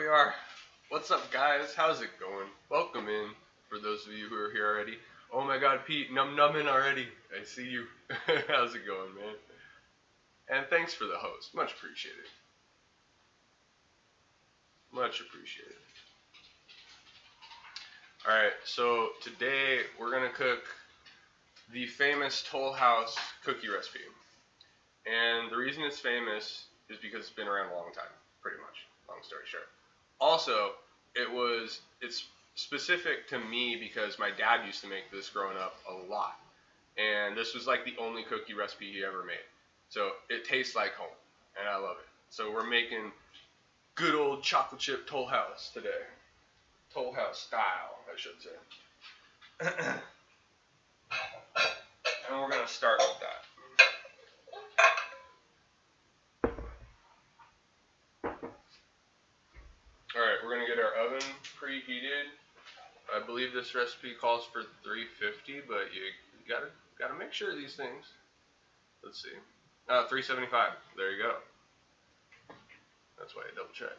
we are. What's up, guys? How's it going? Welcome in, for those of you who are here already. Oh my god, Pete, numbing already. I see you. How's it going, man? And thanks for the host. Much appreciated. Much appreciated. Alright, so today we're going to cook the famous Toll House cookie recipe. And the reason it's famous is because it's been around a long time, pretty much. Long story short. Also, it's specific to me because my dad used to make this growing up a lot. And this was like the only cookie recipe he ever made. So it tastes like home, and I love it. So we're making good old chocolate chip Toll House today. Toll House style, I should say. And we're going to start with that. Alright, we're going to get our oven preheated. I believe this recipe calls for 350, but you gotta make sure of these things. Let's see. 375. There you go. That's why I double check.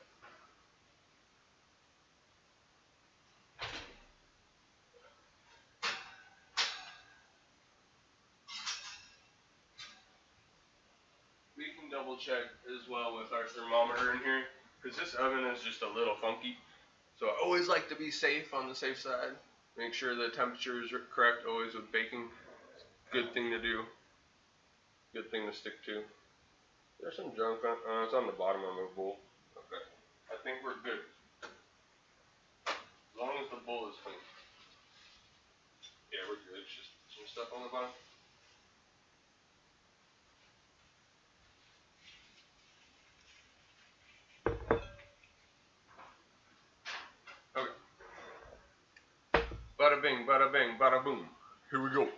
We can double check as well with our thermometer in here, because this oven is just a little funky. So I always like to be safe on the safe side. Make sure the temperature is correct always with baking. Good thing to do. Good thing to stick to. There's some junk on, it's on the bottom of the bowl. Okay. I think we're good. As long as the bowl is clean. Yeah, we're good. It's just some stuff on the bottom. Bada bing, bada bang, bada boom. Here we go.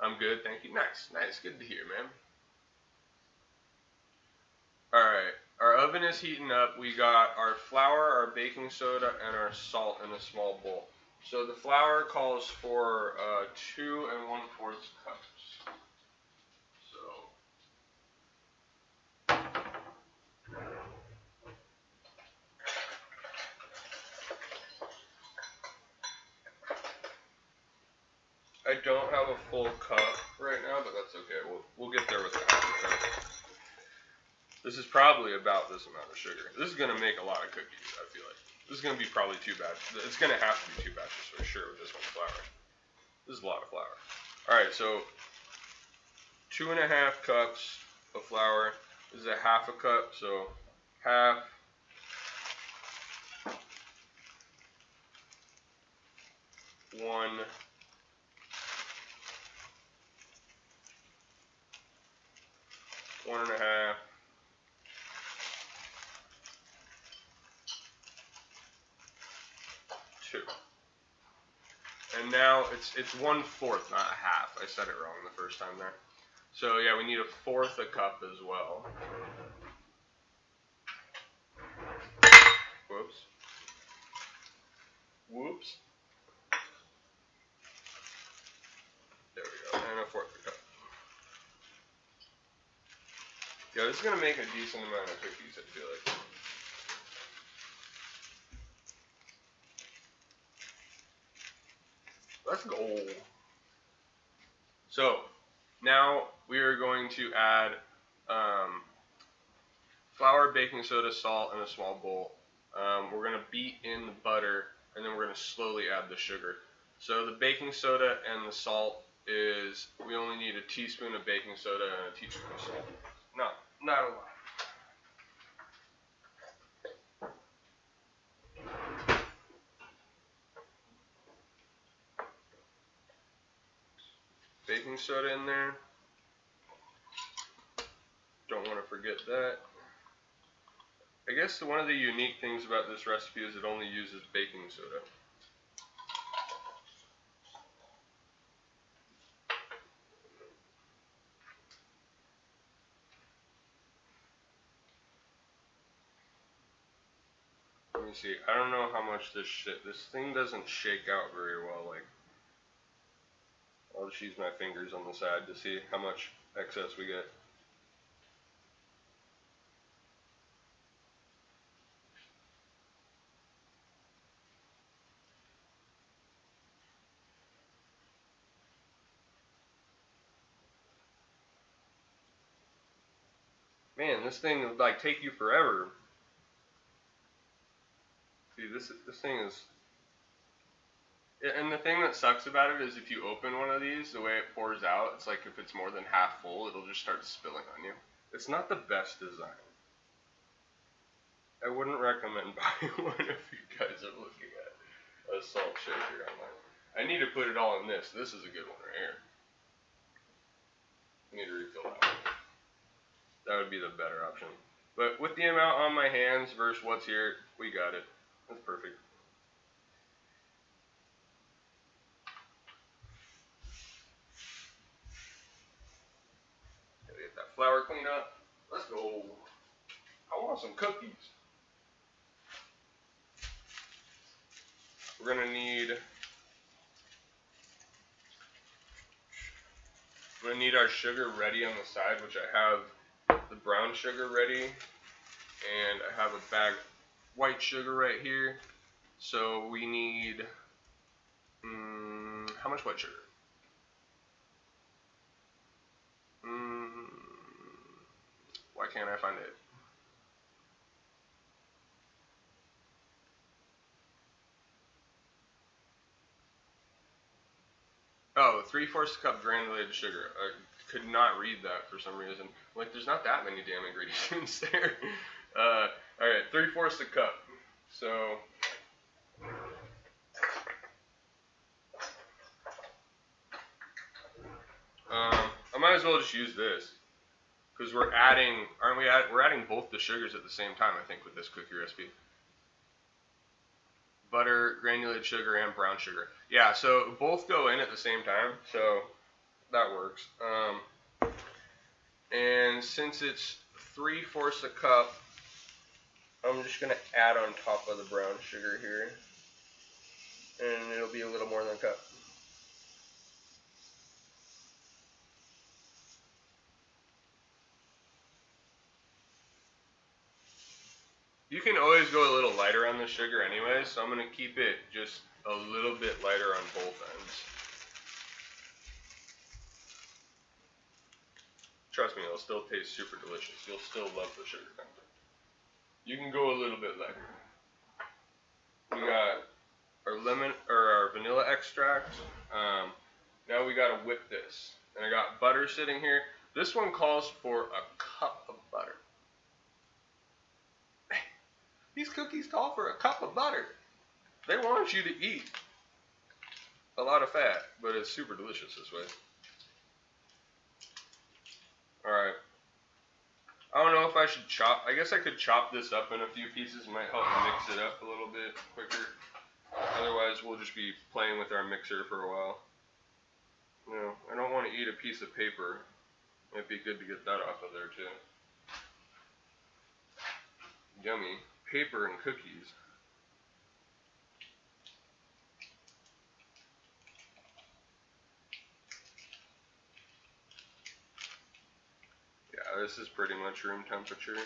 I'm good, thank you. Nice. Good to hear, man. Alright, our oven is heating up. We got our flour, our baking soda, and our salt in a small bowl. So the flour calls for 2 1/4 cups. I don't have a full cup right now, but that's okay. We'll get there with a half a cup. This is probably about this amount of sugar. This is going to make a lot of cookies, I feel like. This is going to be probably 2 batches. It's going to have to be 2 batches for sure with this much flour. This is a lot of flour. Alright, so 2 1/2 cups of flour. This is a half a cup, so half. One. One and a half. Two. And now it's 1/4, not a half. I said it wrong the first time there. So yeah, we need 1/4 a cup as well. Whoops. There we go. And 1/4 a cup. Yeah, this is gonna make a decent amount of cookies, I feel like. Let's go. So now we are going to add flour, baking soda, salt in a small bowl. We're going to beat in the butter, and then we're going to slowly add the sugar. So the baking soda and the salt is, we only need a teaspoon of baking soda and a teaspoon of salt. Not a lot. Baking soda in there. Don't want to forget that. I guess one of the unique things about this recipe is it only uses baking soda. Let me see. I don't know how much this thing doesn't shake out very well. Like, I'll just use my fingers on the side to see how much excess we get. Man, this thing would like take you forever. See, this thing is. And the thing that sucks about it is if you open one of these, the way it pours out, it's like if it's more than half full, it'll just start spilling on you. It's not the best design. I wouldn't recommend buying one if you guys are looking at a salt shaker online. I need to put it all in this. This is a good one right here. I need to refill that one. That would be the better option. But with the amount on my hands versus what's here, we got it. That's perfect. Gotta get that flour cleaned up. Let's go. I want some cookies. We're gonna need our sugar ready on the side, which I have the brown sugar ready, and I have a bag of white sugar right here. So we need how much white sugar? Why can't I find it? Oh, 3/4 cup granulated sugar. I could not read that for some reason. Like, there's not that many damn ingredients there. Alright, 3/4 cup. So, I might as well just use this. Because we're adding, we're adding both the sugars at the same time, I think, with this cookie recipe. Butter, granulated sugar, and brown sugar. Yeah, so both go in at the same time, so that works. And since it's 3/4 a cup, I'm just going to add on top of the brown sugar here. And it'll be a little more than a cup. You can always go a little lighter on the sugar anyway, so I'm going to keep it just a little bit lighter on both ends. Trust me, it'll still taste super delicious. You'll still love the sugar content. You can go a little bit lighter. We got our lemon or our vanilla extract. Now we got to whip this. And I got butter sitting here. This one calls for a cup of butter. These cookies call for a cup of butter. They want you to eat a lot of fat, but it's super delicious this way. Alright. I don't know if I should chop. I guess I could chop this up in a few pieces. It might help mix it up a little bit quicker. Otherwise, we'll just be playing with our mixer for a while. No, I don't want to eat a piece of paper. It'd be good to get that off of there too. Yummy. Paper and cookies. Yeah, this is pretty much room temperature.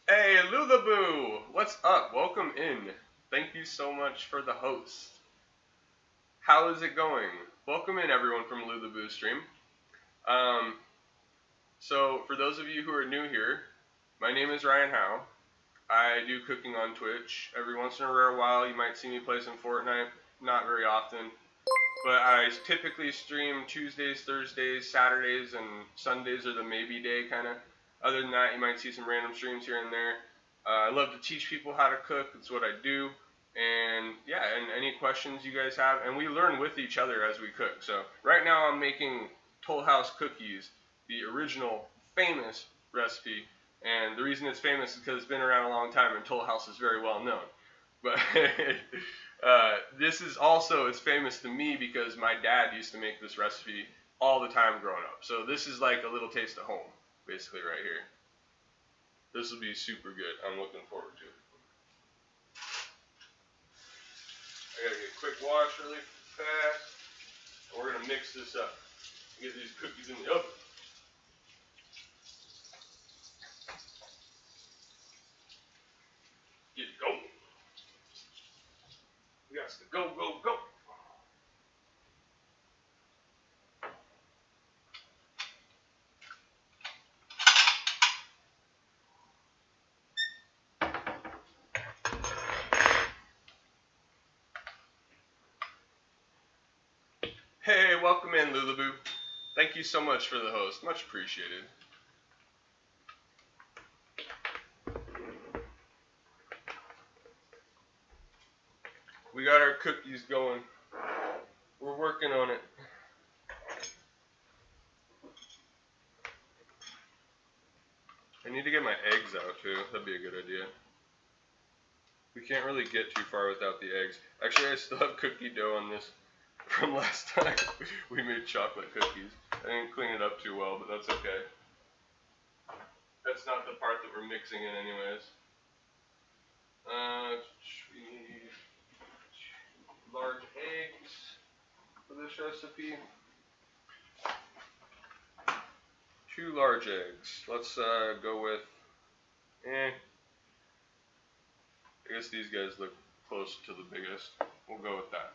Hey, Lulaboo! What's up? Welcome in. Thank you so much for the host. How is it going? Welcome in, everyone, from Lulaboo stream. So, for those of you who are new here, my name is Ryan Howe. I do cooking on Twitch. Every once in a rare while, you might see me play some Fortnite. Not very often. But I typically stream Tuesdays, Thursdays, Saturdays, and Sundays are the maybe day kind of. Other than that, you might see some random streams here and there. I love to teach people how to cook. That's what I do. And yeah, and any questions you guys have. And we learn with each other as we cook. So right now I'm making Toll House cookies, the original famous recipe. And the reason it's famous is because it's been around a long time and Toll House is very well known. But this is also, it's famous to me because my dad used to make this recipe all the time growing up. So this is like a little taste of home, basically right here. This will be super good. I'm looking forward to it. I gotta get a quick wash really fast. And we're gonna mix this up. Get these cookies in the oven. Get it go. We got to go, go, go. Hey, welcome in, Lulaboo. Thank you so much for the host. Much appreciated. We got our cookies going. We're working on it. I need to get my eggs out too. That'd be a good idea. We can't really get too far without the eggs. Actually, I still have cookie dough on this from last time. We made chocolate cookies. I didn't clean it up too well, but that's okay. That's not the part that we're mixing in anyways. We need 2 large eggs for this recipe. 2 large eggs. Let's go with, I guess these guys look close to the biggest. We'll go with that.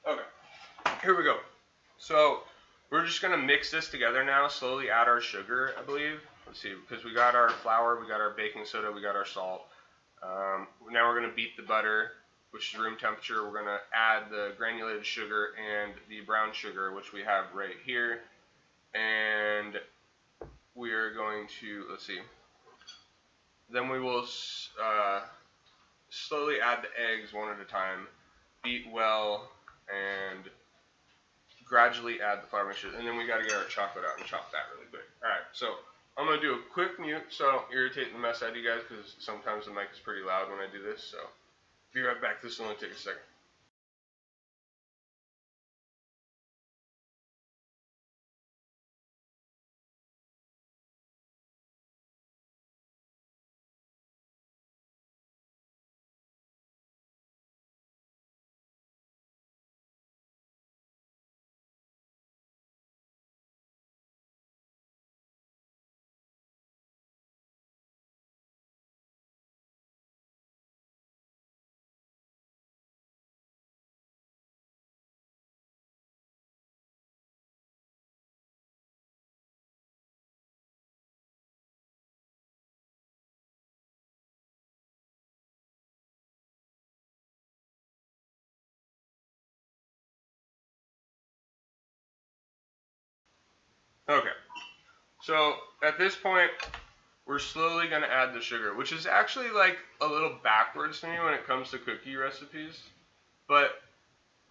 Okay, here we go. So we're just gonna mix this together now, slowly add our sugar, I believe. Let's see, because we got our flour, we got our baking soda, we got our salt. Now we're gonna beat the butter, which is room temperature. We're gonna add the granulated sugar and the brown sugar, which we have right here. And we are going to, let's see, then we will slowly add the eggs one at a time, beat well, and gradually add the flour mixture, and then we got to get our chocolate out and chop that really quick. Alright, so I'm going to do a quick mute so I don't irritate the mess out of you guys, because sometimes the mic is pretty loud when I do this, so be right back. This will only take a second. Okay, so at this point, we're slowly going to add the sugar, which is actually like a little backwards to me when it comes to cookie recipes, but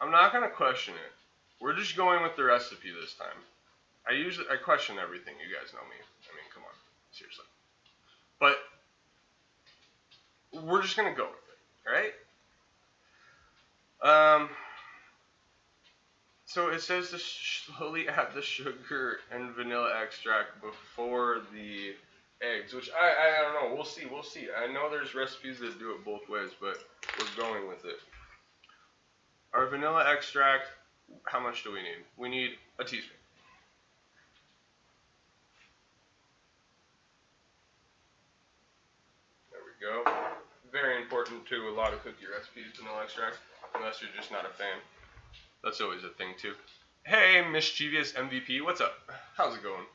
I'm not going to question it. We're just going with the recipe this time. I question everything, you guys know me. I mean, come on, seriously. But we're just going to go with it, alright? So it says to slowly add the sugar and vanilla extract before the eggs, which I don't know. We'll see. I know there's recipes that do it both ways, but we're going with it. Our vanilla extract, how much do we need? We need a teaspoon. There we go. Very important to a lot of cookie recipes, vanilla extract, unless you're just not a fan. That's always a thing too. Hey, Mischievous MVP, what's up? How's it going?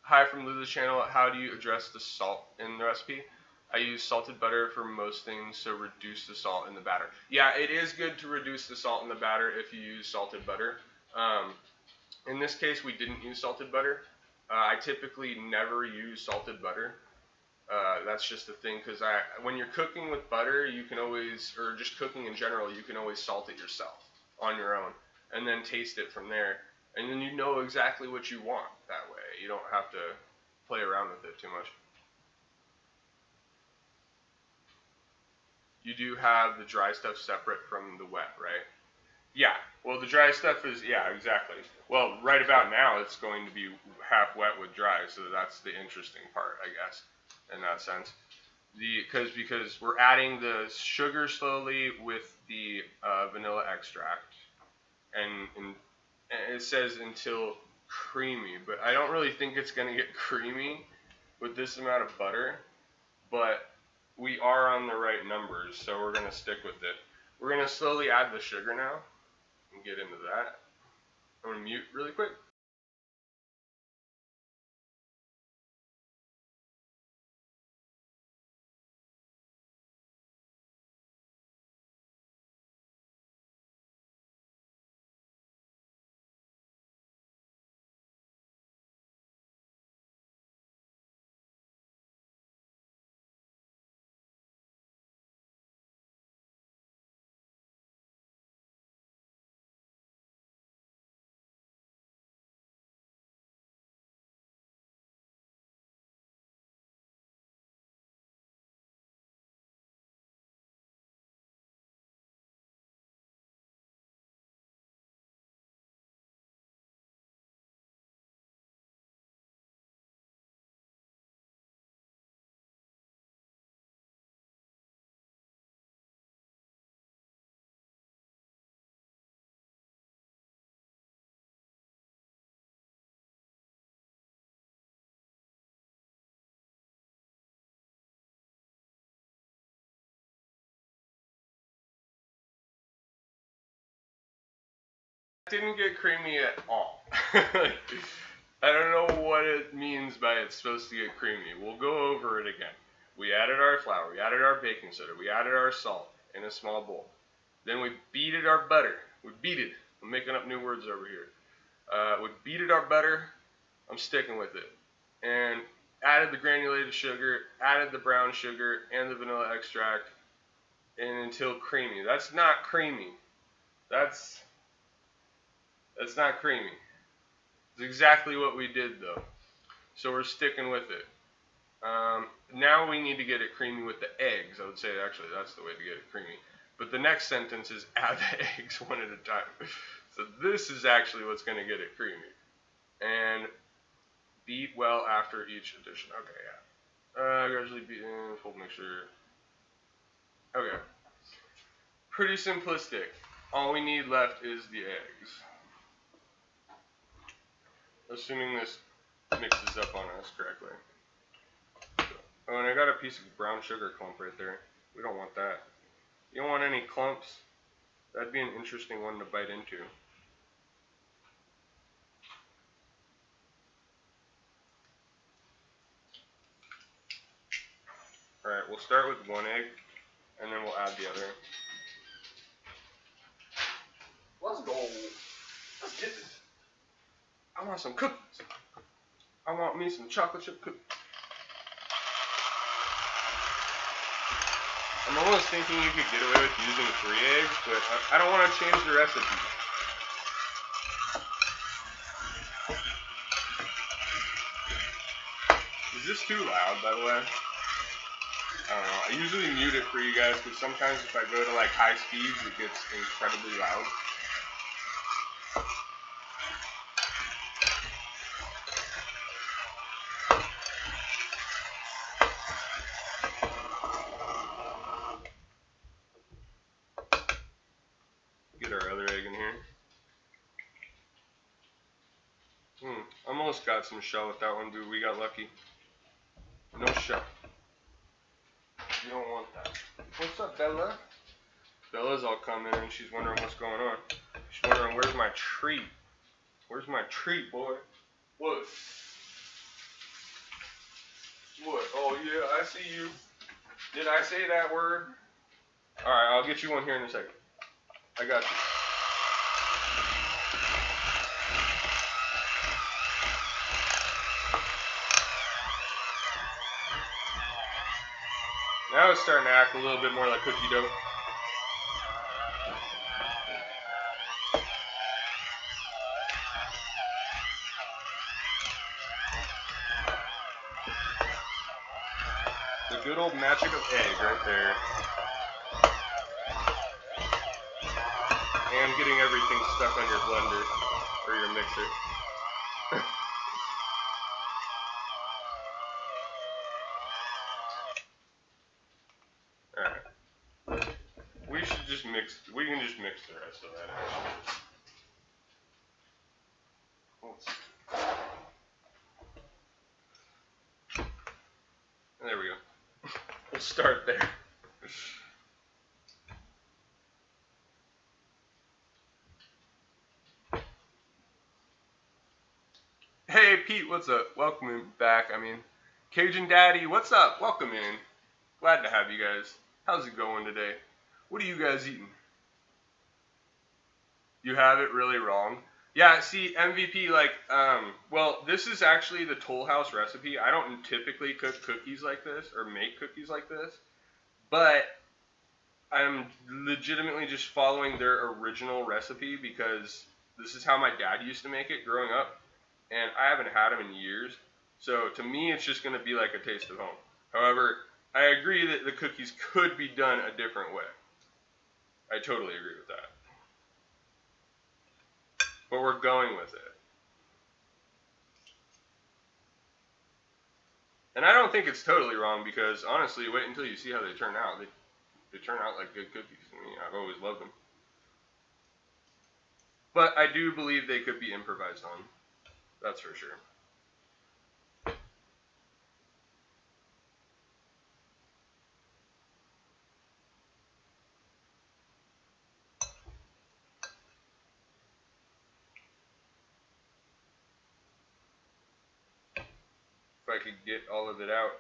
Hi from Lulu's channel. How do you address the salt in the recipe? I use salted butter for most things, so reduce the salt in the batter. Yeah, it is good to reduce the salt in the batter if you use salted butter. In this case, we didn't use salted butter. I typically never use salted butter. That's just the thing, because when you're cooking with butter, you can always, or just cooking in general, you can always salt it yourself on your own, and then taste it from there, and then you know exactly what you want that way. You don't have to play around with it too much. You do have the dry stuff separate from the wet, right? Yeah, well, the dry stuff is, yeah, exactly. Well, right about now, it's going to be half wet with dry, so that's the interesting part, I guess, in that sense. because we're adding the sugar slowly with the vanilla extract, and it says until creamy, but I don't really think it's gonna get creamy with this amount of butter, but we are on the right numbers, so we're gonna stick with it. We're gonna slowly add the sugar now and get into that. I'm gonna mute really quick. Didn't get creamy at all. I don't know what it means by it's supposed to get creamy. We'll go over it again. We added our flour, we added our baking soda, we added our salt in a small bowl. Then we beated our butter. We beat it. I'm making up new words over here. We beated our butter. I'm sticking with it. And added the granulated sugar, added the brown sugar, and the vanilla extract, and until creamy. That's not creamy. That's not creamy. It's exactly what we did though. So we're sticking with it. Now we need to get it creamy with the eggs. I would say actually that's the way to get it creamy. But the next sentence is add the eggs one at a time. So this is actually what's going to get it creamy. And beat well after each addition. Okay, yeah. Gradually beat in full mixture. Okay. Pretty simplistic. All we need left is the eggs. Assuming this mixes up on us correctly. Oh, and I got a piece of brown sugar clump right there. We don't want that. You don't want any clumps. That'd be an interesting one to bite into. Alright, we'll start with one egg, and then we'll add the other. Let's go. Let's get this. I want some cookies. I want me some chocolate chip cookies. I'm almost thinking you could get away with using 3 eggs, but I don't want to change the recipe. Is this too loud, by the way? I don't know. I usually mute it for you guys, because sometimes if I go to like high speeds, it gets incredibly loud. Get our other egg in here. Almost got some shell with that one, dude. We got lucky. No shell. You don't want that. What's up, Bella? Bella's all coming and she's wondering what's going on. She's wondering, where's my treat? Where's my treat, boy? What? What? Oh, yeah, I see you. Did I say that word? Alright, I'll get you one here in a second. I got you. Now it's starting to act a little bit more like cookie dough. The good old magic of egg right there. And getting everything stuck on your blender or your mixer. just mix. We can just mix the rest of that. Actually. There we go. We'll start there. Hey Pete, what's up? Welcome back. Cajun Daddy, what's up? Welcome in. Glad to have you guys. How's it going today? What are you guys eating? You have it really wrong. Yeah, see, MVP, well, this is actually the Toll House recipe. I don't typically cook cookies like this or make cookies like this, but I'm legitimately just following their original recipe because this is how my dad used to make it growing up, and I haven't had them in years. So to me, it's just going to be like a taste of home. However, I agree that the cookies could be done a different way. I totally agree with that. But we're going with it. And I don't think it's totally wrong because, honestly, wait until you see how they turn out. They turn out like good cookies to me. I've always loved them. But I do believe they could be improvised on. That's for sure. If I could get all of it out.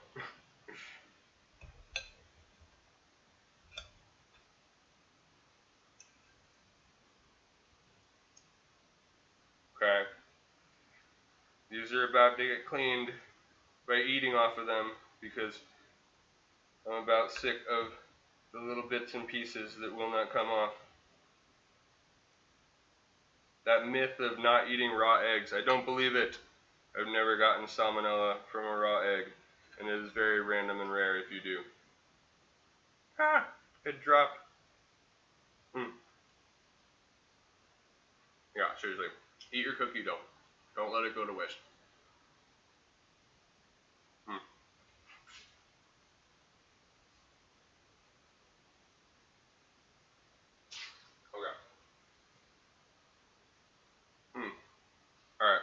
Okay. These are about to get cleaned by eating off of them because I'm about sick of the little bits and pieces that will not come off. That myth of not eating raw eggs, I don't believe it. I've never gotten salmonella from a raw egg, and it is very random and rare if you do. Ah, it dropped. Yeah, seriously. Eat your cookie dough. Don't let it go to waste. Okay. Alright.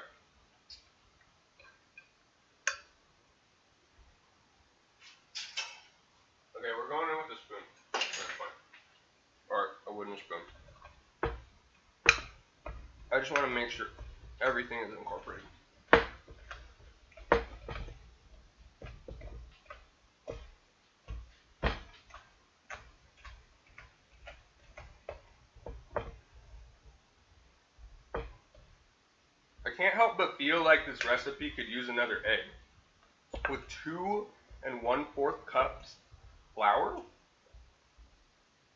Okay, we're going in with a spoon. That's fine. Or a wooden spoon. I just want to make sure everything is incorporated. I can't help but feel like this recipe could use another egg. With 2 1/4 cups flour?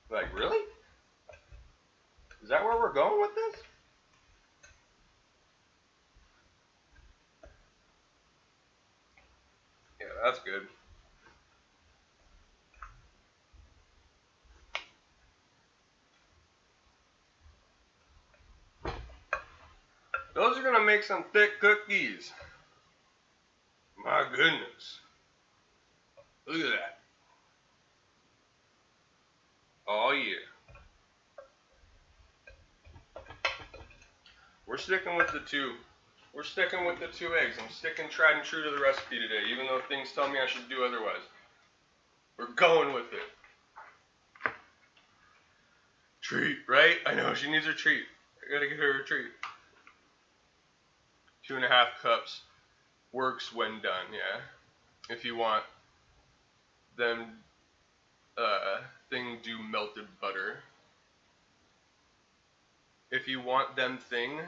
Like, really? Is that where we're going with this? Yeah, that's good. Those are gonna make some thick cookies. My goodness. Look at that. Oh yeah. We're sticking with the 2. We're sticking with the 2 eggs. I'm sticking tried and true to the recipe today, even though things tell me I should do otherwise. We're going with it. Treat, right? I know, she needs her treat. I gotta get her a treat. 2 1/2 cups works when done, yeah. If you want them thing do melted butter. If you want them thing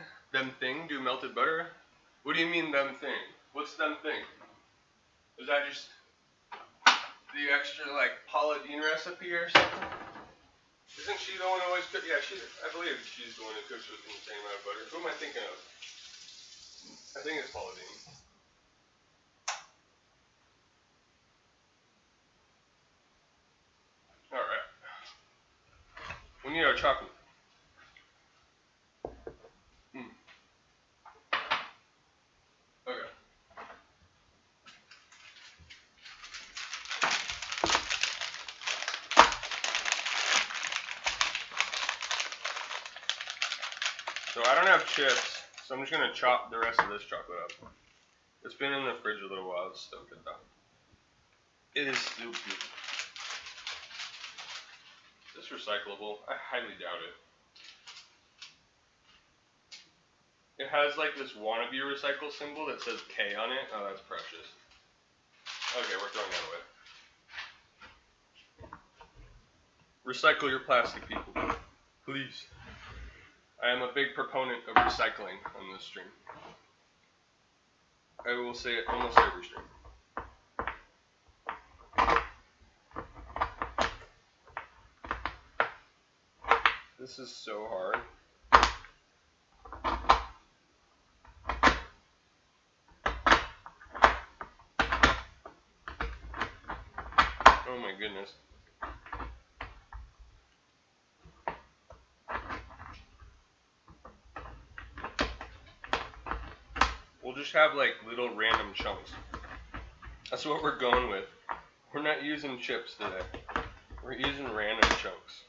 do melted butter? What do you mean them thing? What's them thing? Is that just the extra Paula Deen recipe or something? Isn't she the one who always cooks? Yeah, I believe she's the one who cooks with the same amount of butter. Who am I thinking of? I think it's Paula Deen. Alright. We need our chocolate. Okay. So I don't have chips, so I'm just gonna chop the rest of this chocolate up. It's been in the fridge a little while. It's still good though. It is still good. Is this recyclable? I highly doubt it. It has like this wannabe recycle symbol that says K on it. Oh, that's precious. Okay, we're throwing that away. Recycle your plastic, people. Please. I am a big proponent of recycling on this stream. I will say it almost every stream. This is so hard. Oh my goodness. We'll just have like little random chunks. That's what we're going with. We're not using chips today. We're using random chunks.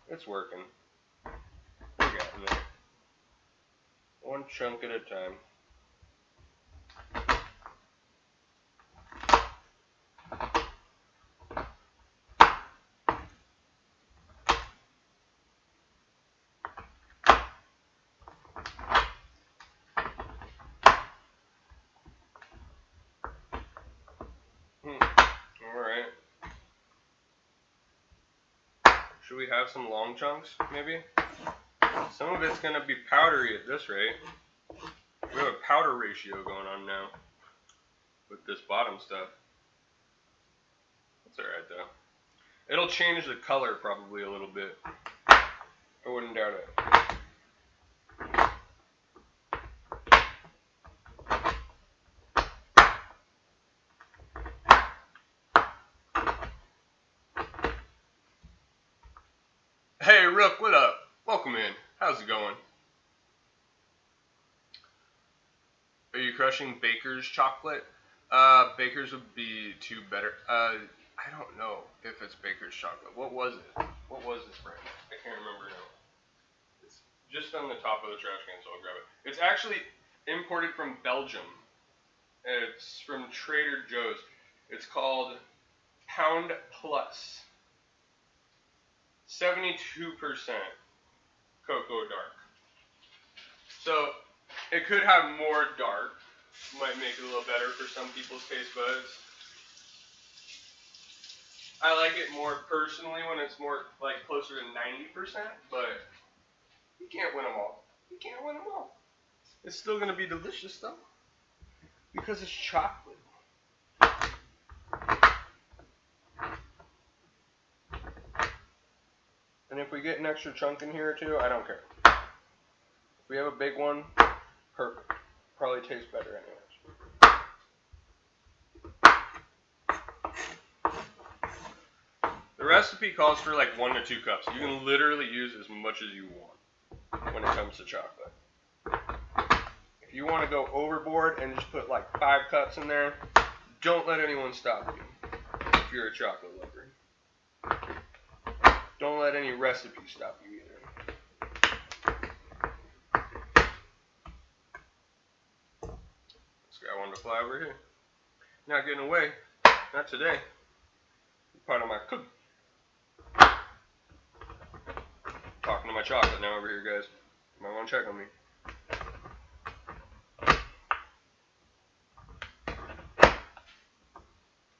It's working. We're getting there. One chunk at a time. Alright. Should we have some long chunks, maybe? Some of it's going to be powdery at this rate. We have a powder ratio going on now with this bottom stuff. That's alright though. It'll change the color probably a little bit. I wouldn't doubt it. Hey Rook, what up? Welcome in. How's it going? Are you crushing Baker's chocolate? Baker's would be too better. I don't know if it's Baker's chocolate. What was it? What was this brand? I can't remember now. It's just on the top of the trash can, so I'll grab it. It's actually imported from Belgium. It's from Trader Joe's. It's called Pound Plus. 72% cocoa dark. So it could have more dark. Might make it a little better for some people's taste buds. I like it more personally when it's more like closer to 90%, but you can't win them all. You can't win them all. It's still going to be delicious though, because it's chocolate. And if we get an extra chunk in here too, I don't care. If we have a big one, perfect. Probably tastes better anyways. The recipe calls for like 1 to 2 cups. You can literally use as much as you want when it comes to chocolate. If you want to go overboard and just put like 5 cups in there, don't let anyone stop you if you're a chocolate lover. Don't let any recipe stop you either. This guy wanted to fly over here. Not getting away. Not today. Part of my cookie. Talking to my chocolate now over here, guys. You might want to check on me.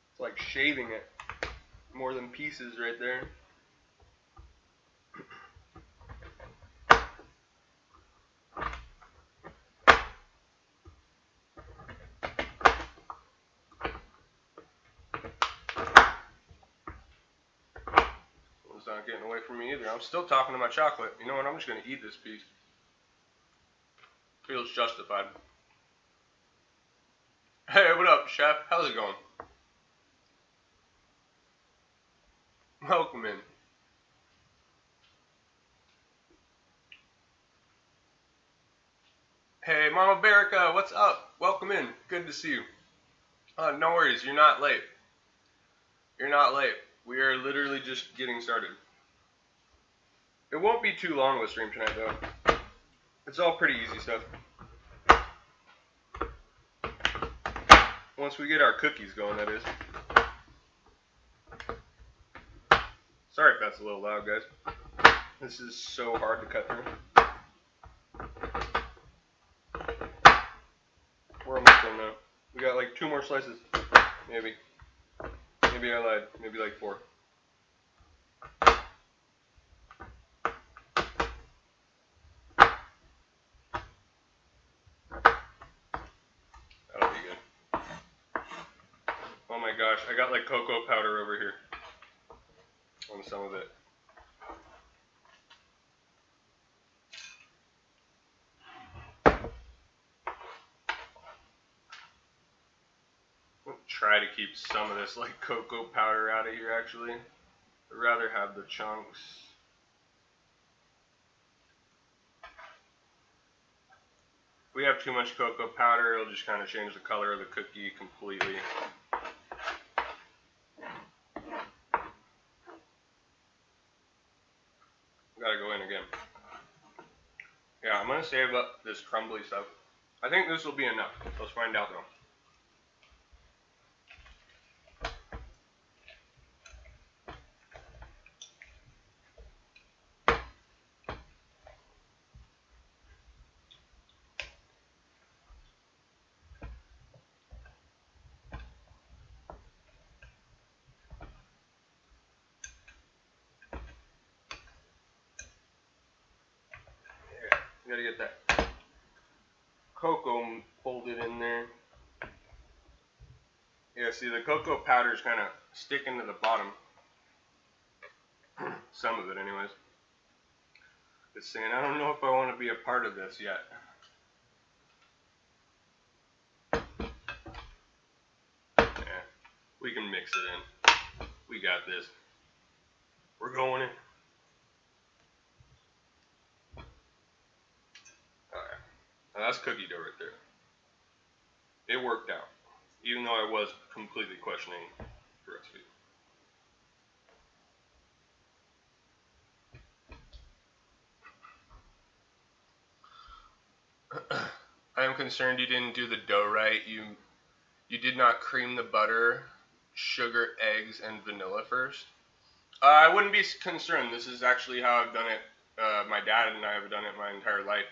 It's like shaving it. More than pieces right there. It's not getting away from me either. I'm still talking to my chocolate. You know what? I'm just going to eat this piece. Feels justified. Hey, what up, chef? How's it going? Welcome in. Hey, Mama Berica, what's up? Welcome in. Good to see you. No worries. You're not late. You're not late. We are literally just getting started. It won't be too long of a stream tonight, though. It's all pretty easy stuff. Once we get our cookies going, that is. Sorry if that's a little loud, guys. This is so hard to cut through. We're almost done now. We got like 2 more slices. Maybe. Maybe I lied. Maybe like 4. That'll be good. Oh my gosh, I got like cocoa powder over here on some of it. I'll try to keep some of this like cocoa powder out of here actually. I'd rather have the chunks. If we have too much cocoa powder, it'll just kind of change the color of the cookie completely. Gotta go in again. Yeah, I'm gonna save up this crumbly stuff. I think this will be enough. Let's find out though. You gotta get that cocoa folded in there. Yeah, see the cocoa powder is kind of sticking to the bottom. Some of it anyways. It's saying, I don't know if I want to be a part of this yet. Yeah, we can mix it in. We got this. We're going in. Alright. Now that's cookie dough right there. It worked out. Even though I was completely questioning the recipe. I am concerned you didn't do the dough right. You did not cream the butter, sugar, eggs, and vanilla first. I wouldn't be concerned. This is actually how I've done it. My dad and I have done it my entire life.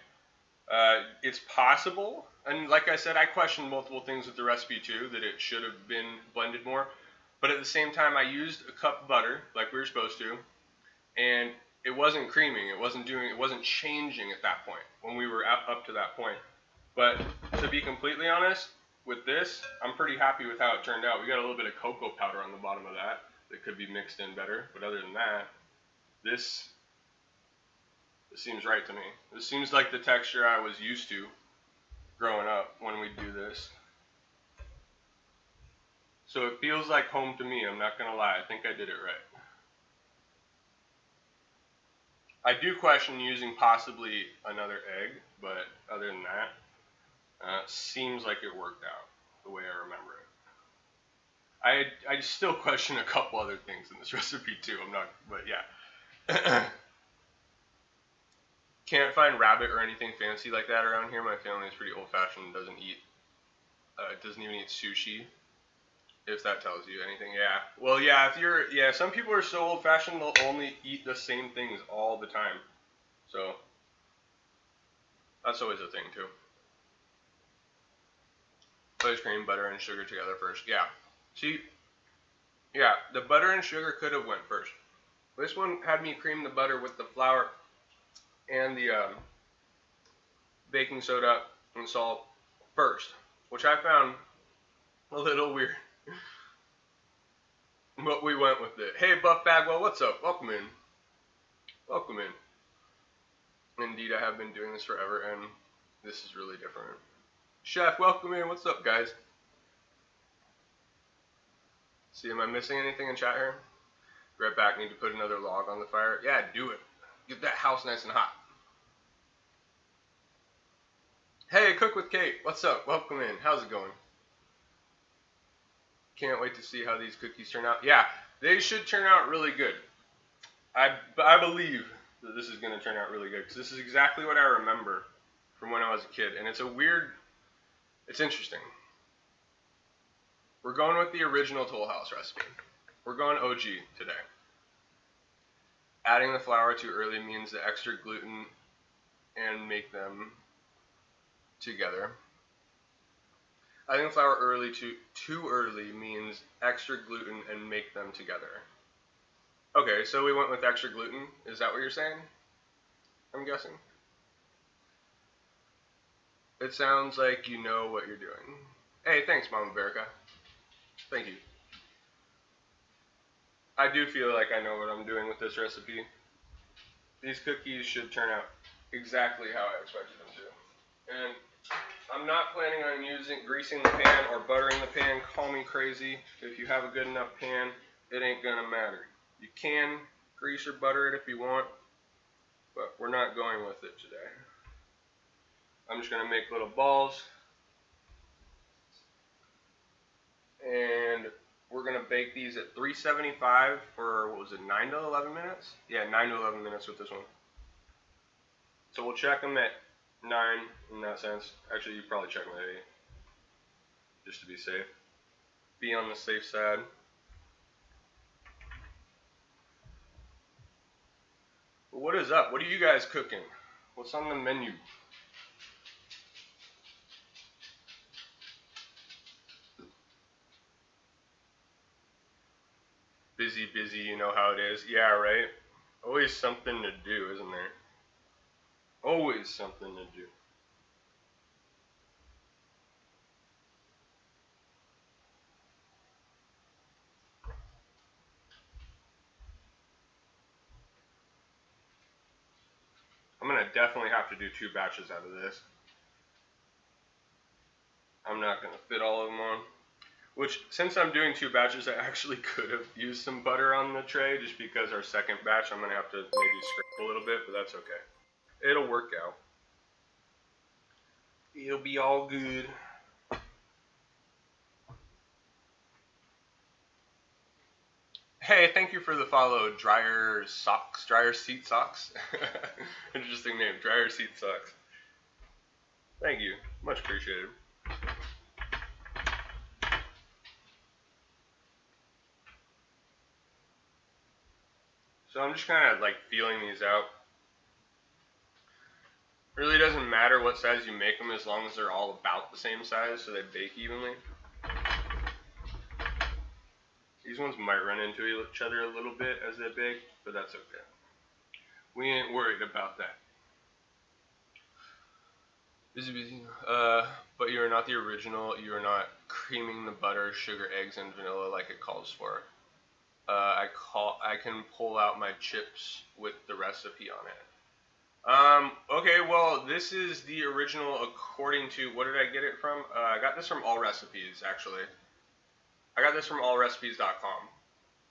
It's possible, and like I said, I questioned multiple things with the recipe too, that it should have been blended more. But at the same time, I used a cup of butter, like we were supposed to, and it wasn't creaming. It wasn't changing at that point when we were up to that point. But to be completely honest, with this, I'm pretty happy with how it turned out. We got a little bit of cocoa powder on the bottom of that could be mixed in better. But other than that, this seems right to me. This seems like the texture I was used to growing up when we do this. So it feels like home to me, I'm not going to lie. I think I did it right. I do question using possibly another egg, but other than that, seems like it worked out the way I remember it. I still question a couple other things in this recipe too. But yeah. Can't find rabbit or anything fancy like that around here. My family is pretty old-fashioned. Doesn't even eat sushi. If that tells you anything, yeah. Well, yeah. Some people are so old-fashioned they'll only eat the same things all the time. So that's always a thing too. Always cream, butter, and sugar together first. Yeah. See, yeah, the butter and sugar could have went first. This one had me cream the butter with the flour and the baking soda and salt first, which I found a little weird. But we went with it. Hey, Buff Bagwell, what's up? Welcome in. Welcome in. Indeed, I have been doing this forever, and this is really different. Chef, welcome in. What's up, guys? See, am I missing anything in chat here? Right back, need to put another log on the fire. Yeah, do it. Get that house nice and hot. Hey, Cook with Kate. What's up? Welcome in. How's it going? Can't wait to see how these cookies turn out. Yeah, they should turn out really good. I believe that this is going to turn out really good, because this is exactly what I remember from when I was a kid, and it's interesting. We're going with the original Toll House recipe. We're going OG today. Adding the flour too early means the extra gluten and make them together. Adding the flour too early means extra gluten and make them together. Okay, so we went with extra gluten. Is that what you're saying? I'm guessing. It sounds like you know what you're doing. Hey, thanks, Mama Berica. Thank you. I do feel like I know what I'm doing with this recipe. These cookies should turn out exactly how I expected them to. And I'm not planning on greasing the pan or buttering the pan. Call me crazy. If you have a good enough pan, it ain't gonna matter. You can grease or butter it if you want, but we're not going with it today. I'm just gonna make little balls, and we're gonna bake these at 375 for, what was it, 9 to 11 minutes? Yeah, 9 to 11 minutes with this one. So we'll check them at 9 in that sense. Actually, you probably check them at 8, just to be safe. Be on the safe side. But what is up? What are you guys cooking? What's on the menu? Busy, you know how it is. Yeah, right? Always something to do, isn't there? Always something to do. I'm going to definitely have to do 2 batches out of this. I'm not going to fit all of them on. Which, since I'm doing 2 batches, I actually could have used some butter on the tray, just because our second batch I'm going to have to maybe scrape a little bit, but that's okay. It'll work out. It'll be all good. Hey, thank you for the follow, Dryer Seat Socks. Interesting name, Dryer Seat Socks. Thank you, much appreciated. So I'm just kind of like feeling these out. Really doesn't matter what size you make them as long as they're all about the same size so they bake evenly. These ones might run into each other a little bit as they bake, but that's okay. We ain't worried about that. Busy. But you are not the original. You are not creaming the butter, sugar, eggs, and vanilla like it calls for. I can pull out my chips with the recipe on it. Okay, well, this is the original according to, what did I get it from? I got this from All Recipes, actually. I got this from allrecipes.com.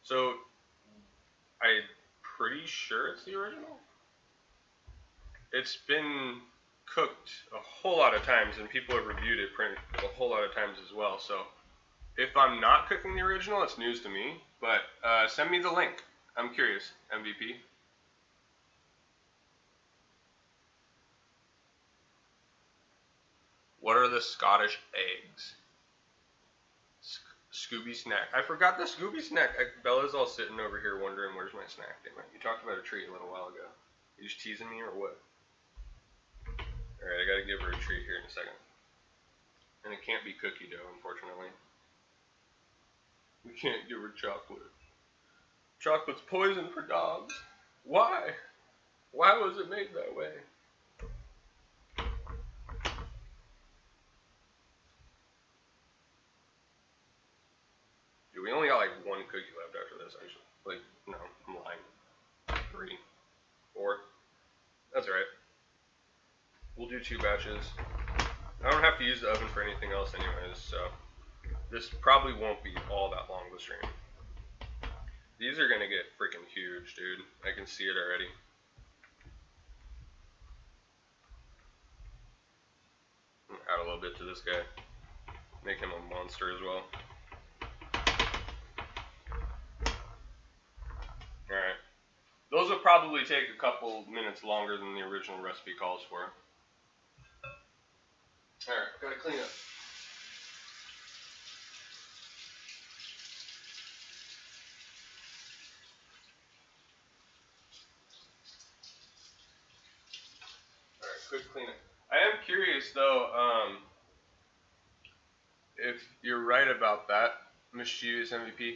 So, I'm pretty sure it's the original. It's been cooked a whole lot of times, and people have reviewed it a whole lot of times as well, so if I'm not cooking the original, it's news to me, but send me the link. I'm curious, MVP. What are the Scottish eggs? Scooby snack. I forgot the Scooby snack. Bella's all sitting over here wondering where's my snack. Damn it. You talked about a treat a little while ago. You just teasing me or what? Alright, I gotta give her a treat here in a second. And it can't be cookie dough, unfortunately. We can't give her chocolate. Chocolate's poison for dogs. Why? Why was it made that way? Dude, we only got like 1 cookie left after this, actually. Like, no, I'm lying. 3, 4. That's alright. We'll do 2 batches. I don't have to use the oven for anything else anyways, so this probably won't be all that long of a stream. These are gonna get freaking huge, dude. I can see it already. Add a little bit to this guy. Make him a monster as well. Alright. Those will probably probably take a couple minutes longer than the original recipe calls for. Alright, gotta clean up. Alright, quick cleanup. I am curious though, if you're right about that, Mischievous MVP.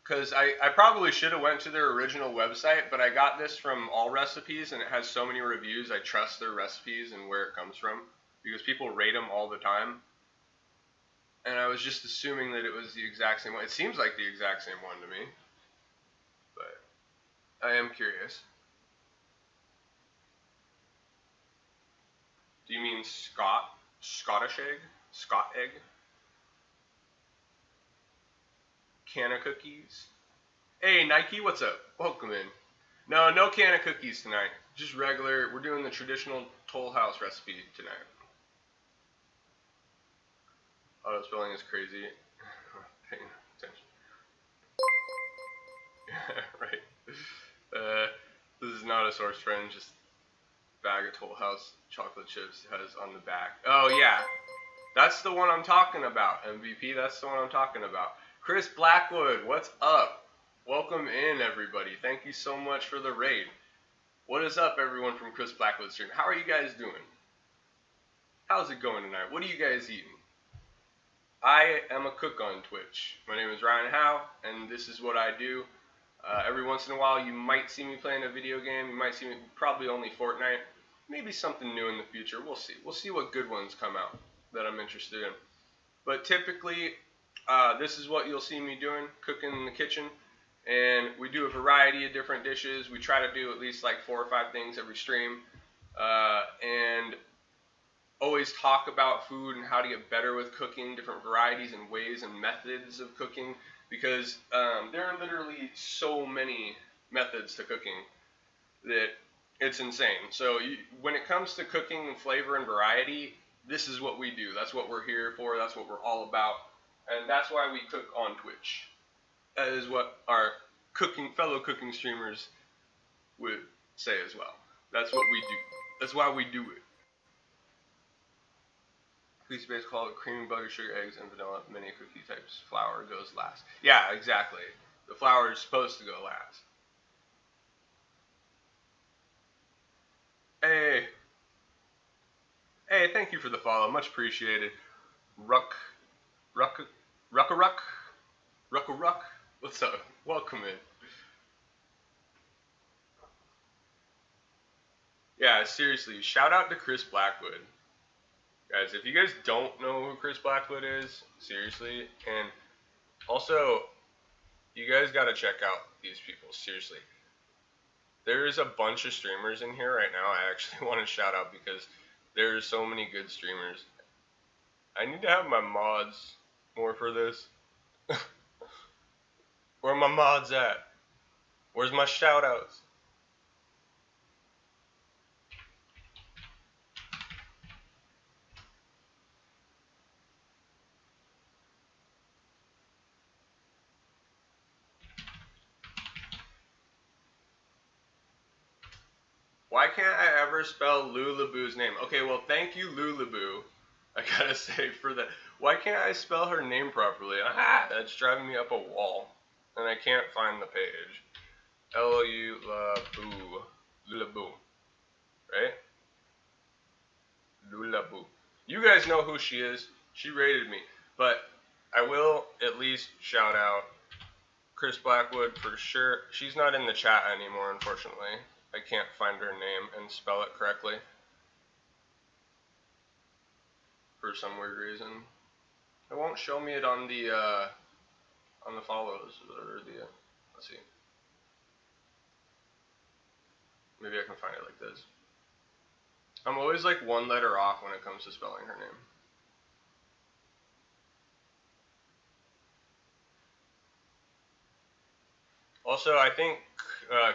Because I probably should have went to their original website, but I got this from All Recipes, and it has so many reviews, I trust their recipes and where it comes from, because people rate them all the time. And I was just assuming that it was the exact same one. It seems like the exact same one to me, but I am curious. Do you mean Scottish egg? Scott egg? Can of cookies? Hey Nike, what's up? Welcome in. No can of cookies tonight. Just regular, we're doing the traditional Toll House recipe tonight. Auto spelling is crazy. Paying attention. Right. This is not a source friend, just bag of Toll House chocolate chips has on the back. Oh yeah, that's the one I'm talking about, MVP. That's the one I'm talking about. Chris Blackwood, what's up? Welcome in, everybody. Thank you so much for the raid. What is up, everyone from Chris Blackwood stream? How are you guys doing? How's it going tonight? What are you guys eating? I am a cook on Twitch. My name is Ryan Howe, and this is what I do. Every once in a while, you might see me playing a video game. You might see me, probably only Fortnite. Maybe something new in the future. We'll see. We'll see what good ones come out that I'm interested in. But typically, this is what you'll see me doing, cooking in the kitchen. And we do a variety of different dishes. We try to do at least like 4 or 5 things every stream. And always talk about food and how to get better with cooking, different varieties and ways and methods of cooking. Because there are literally so many methods to cooking that it's insane. So when it comes to cooking and flavor and variety, this is what we do. That's what we're here for. That's what we're all about. And that's why we cook on Twitch. That is what our fellow cooking streamers would say as well. That's what we do. That's why we do it. Cookie base called cream, butter, sugar, eggs, and vanilla. Many cookie types. Flour goes last. Yeah, exactly. The flour is supposed to go last. Hey, thank you for the follow. Much appreciated. Ruck. What's up? Welcome in. Yeah, seriously, shout out to Chris Blackwood. Guys, if you guys don't know who Chris Blackwood is, seriously, and also, you guys gotta check out these people, seriously. There's a bunch of streamers in here right now I actually want to shout out because there's so many good streamers. I need to have my mods more for this. Where are my mods at? Where's my shout outs? Why can't I ever spell Lulaboo's name? Okay, well, thank you, Lulaboo. I gotta say for that. Why can't I spell her name properly? That's driving me up a wall. And I can't find the page. Lulaboo. Lulaboo. Right? Lulaboo. You guys know who she is. She rated me. But I will at least shout out Chris Blackwood for sure. She's not in the chat anymore, unfortunately. I can't find her name and spell it correctly. For some weird reason. It won't show me it on the follows or the let's see. Maybe I can find it like this. I'm always like one letter off when it comes to spelling her name. Also, I think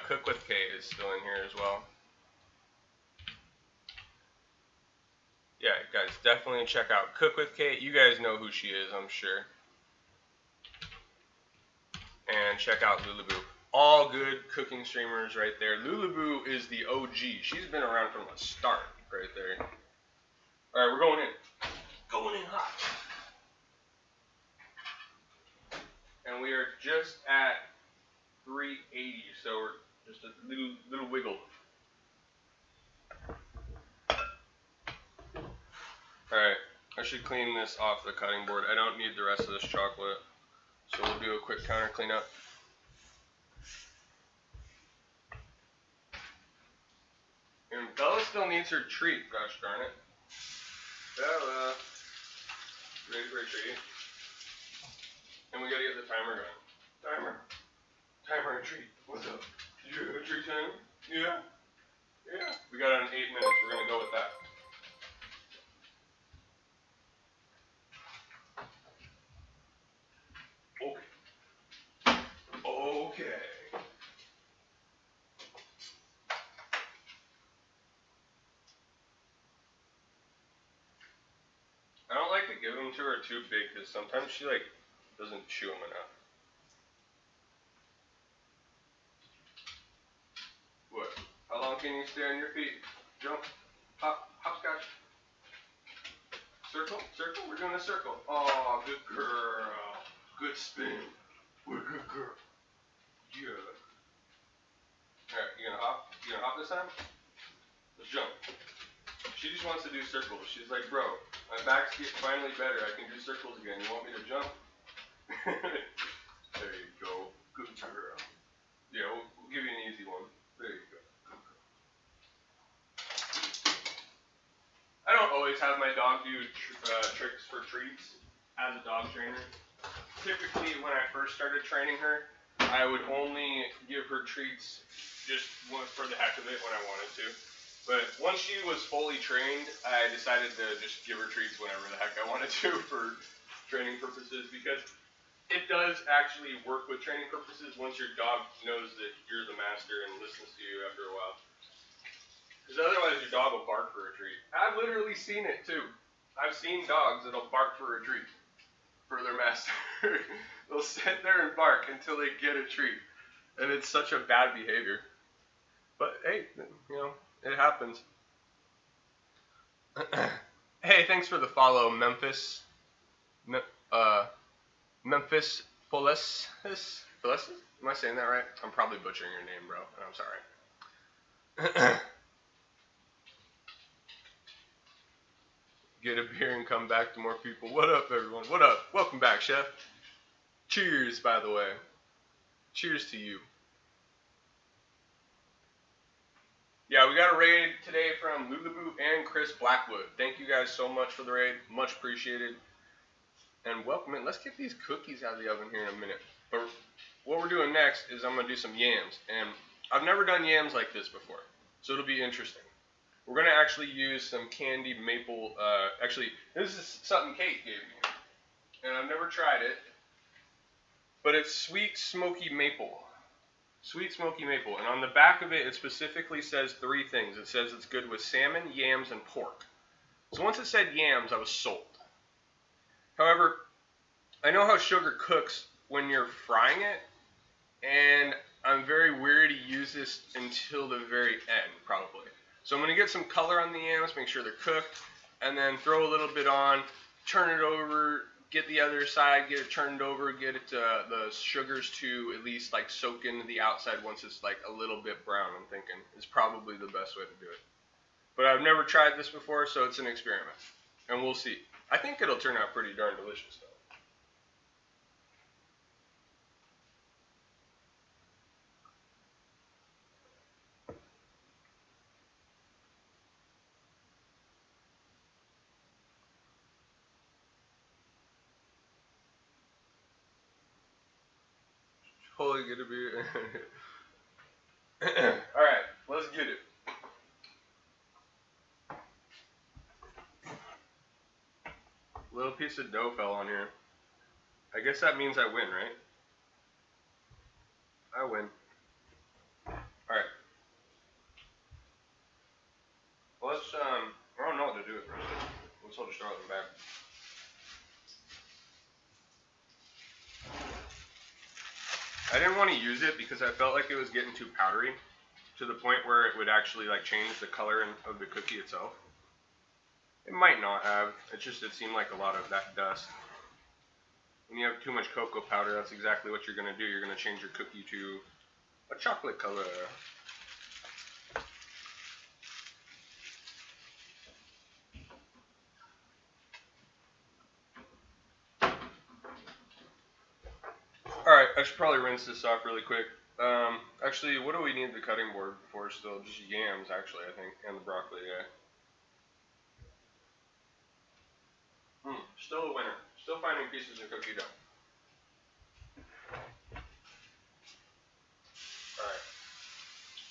Cook with K is still in here as well. Yeah, guys, definitely check out Cook with Kate. You guys know who she is, I'm sure. And check out Lulaboo. All good cooking streamers right there. Lulaboo is the OG. She's been around from the start right there. All right, we're going in. Going in hot. And we are just at 380, so we're just a little wiggle. Alright, I should clean this off the cutting board. I don't need the rest of this chocolate, so we'll do a quick counter cleanup. And Bella still needs her treat, gosh darn it. Bella, ready for a treat? And we gotta get the timer going. Timer and treat. What's up? Did you have a treat time? Yeah? Yeah. We got it in 8 minutes. We're gonna go with that. Okay. I don't like to give them to her too big because sometimes she doesn't chew them enough. What? How long can you stay on your feet? Jump, hop, hopscotch. Circle, circle. We're doing a circle. Oh, good girl. Good spin. What a good girl. Yeah. Alright, you gonna hop? You gonna hop this time? Let's jump. She just wants to do circles. She's like, bro, my back's finally better. I can do circles again. You want me to jump? There you go. Good girl. Yeah, we'll give you an easy one. There you go. I don't always have my dog do tricks for treats as a dog trainer. Typically, when I first started training her, I would only give her treats just for the heck of it when I wanted to. But once she was fully trained, I decided to just give her treats whenever the heck I wanted to for training purposes, because it does actually work with training purposes once your dog knows that you're the master and listens to you after a while. Because otherwise your dog will bark for a treat. I've literally seen it too. I've seen dogs that'll bark for a treat for their master. They'll sit there and bark until they get a treat. And it's such a bad behavior. But hey, you know, it happens. Hey, thanks for the follow, Memphis. Memphis Foles. Am I saying that right? I'm probably butchering your name, bro, and I'm sorry. Get a beer and come back to more people. What up, everyone? What up? Welcome back, Chef. Cheers, by the way. Cheers to you. Yeah, we got a raid today from Lulaboo and Chris Blackwood. Thank you guys so much for the raid. Much appreciated. And welcome in. Let's get these cookies out of the oven here in a minute. But what we're doing next is I'm going to do some yams. And I've never done yams like this before, so it'll be interesting. We're going to actually use some candied maple. Actually, this is something Kate gave me. And I've never tried it. But it's sweet smoky maple. Sweet smoky maple. And on the back of it, it specifically says 3 things. It says it's good with salmon, yams, and pork. So once it said yams, I was sold. However, I know how sugar cooks when you're frying it, and I'm very wary to use this until the very end, probably. So I'm going to get some color on the yams, make sure they're cooked, and then throw a little bit on, turn it over, get the other side, get it turned over, get it the sugars to at least like soak into the outside once it's like a little bit brown, I'm thinking, is probably the best way to do it. But I've never tried this before, so it's an experiment, and we'll see. I think it'll turn out pretty darn delicious, though. Holy gonna be. Alright, let's get it. Little piece of dough fell on here. I guess that means I win, right? I win. Alright. Well, let's, I don't know what to do with the rest of it. Let's all just throw it in the bag. I didn't want to use it because I felt like it was getting too powdery to the point where it would actually like change the color of the cookie itself. It might not have. It seemed like a lot of that dust. When you have too much cocoa powder, that's exactly what you're going to do. You're going to change your cookie to a chocolate color. Alright, I should probably rinse this off really quick. Actually, what do we need the cutting board for still? Just yams, actually, I think, and the broccoli, yeah. Still a winner. Still finding pieces of cookie dough. Alright,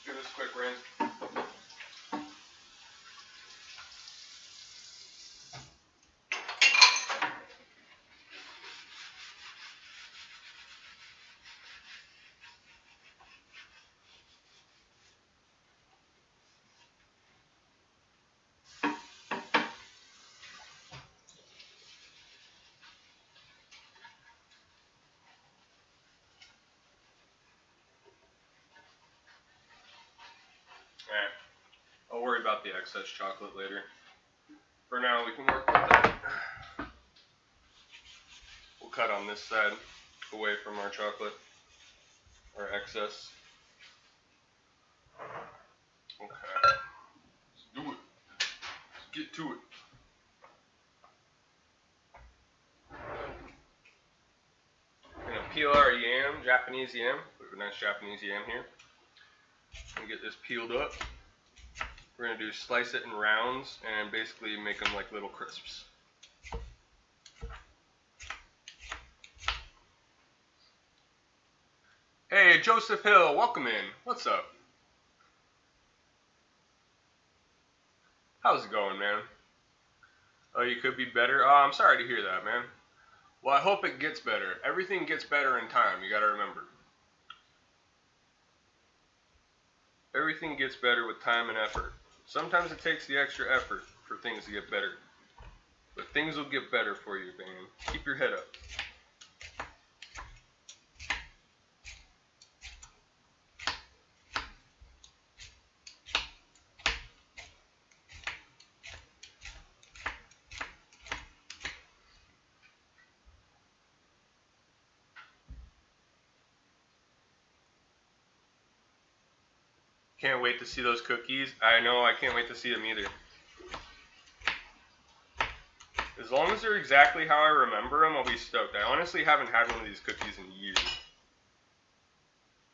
give this a quick rinse. Alright, I'll worry about the excess chocolate later. For now, we can work with that. We'll cut on this side, away from our chocolate, our excess. Okay, let's do it. Let's get to it. We're gonna peel our yam, Japanese yam. We have a nice Japanese yam here. And get this peeled up. We're going to do slice it in rounds and basically make them like little crisps. Hey, Joseph Hill, welcome in. What's up? How's it going, man? Oh, you could be better? Oh, I'm sorry to hear that, man. Well, I hope it gets better. Everything gets better in time, you got to remember. Everything gets better with time and effort. Sometimes it takes the extra effort for things to get better. But things will get better for you, man. Keep your head up. Can't wait to see those cookies. I know, I can't wait to see them either. As long as they're exactly how I remember them, I'll be stoked. I honestly haven't had one of these cookies in years.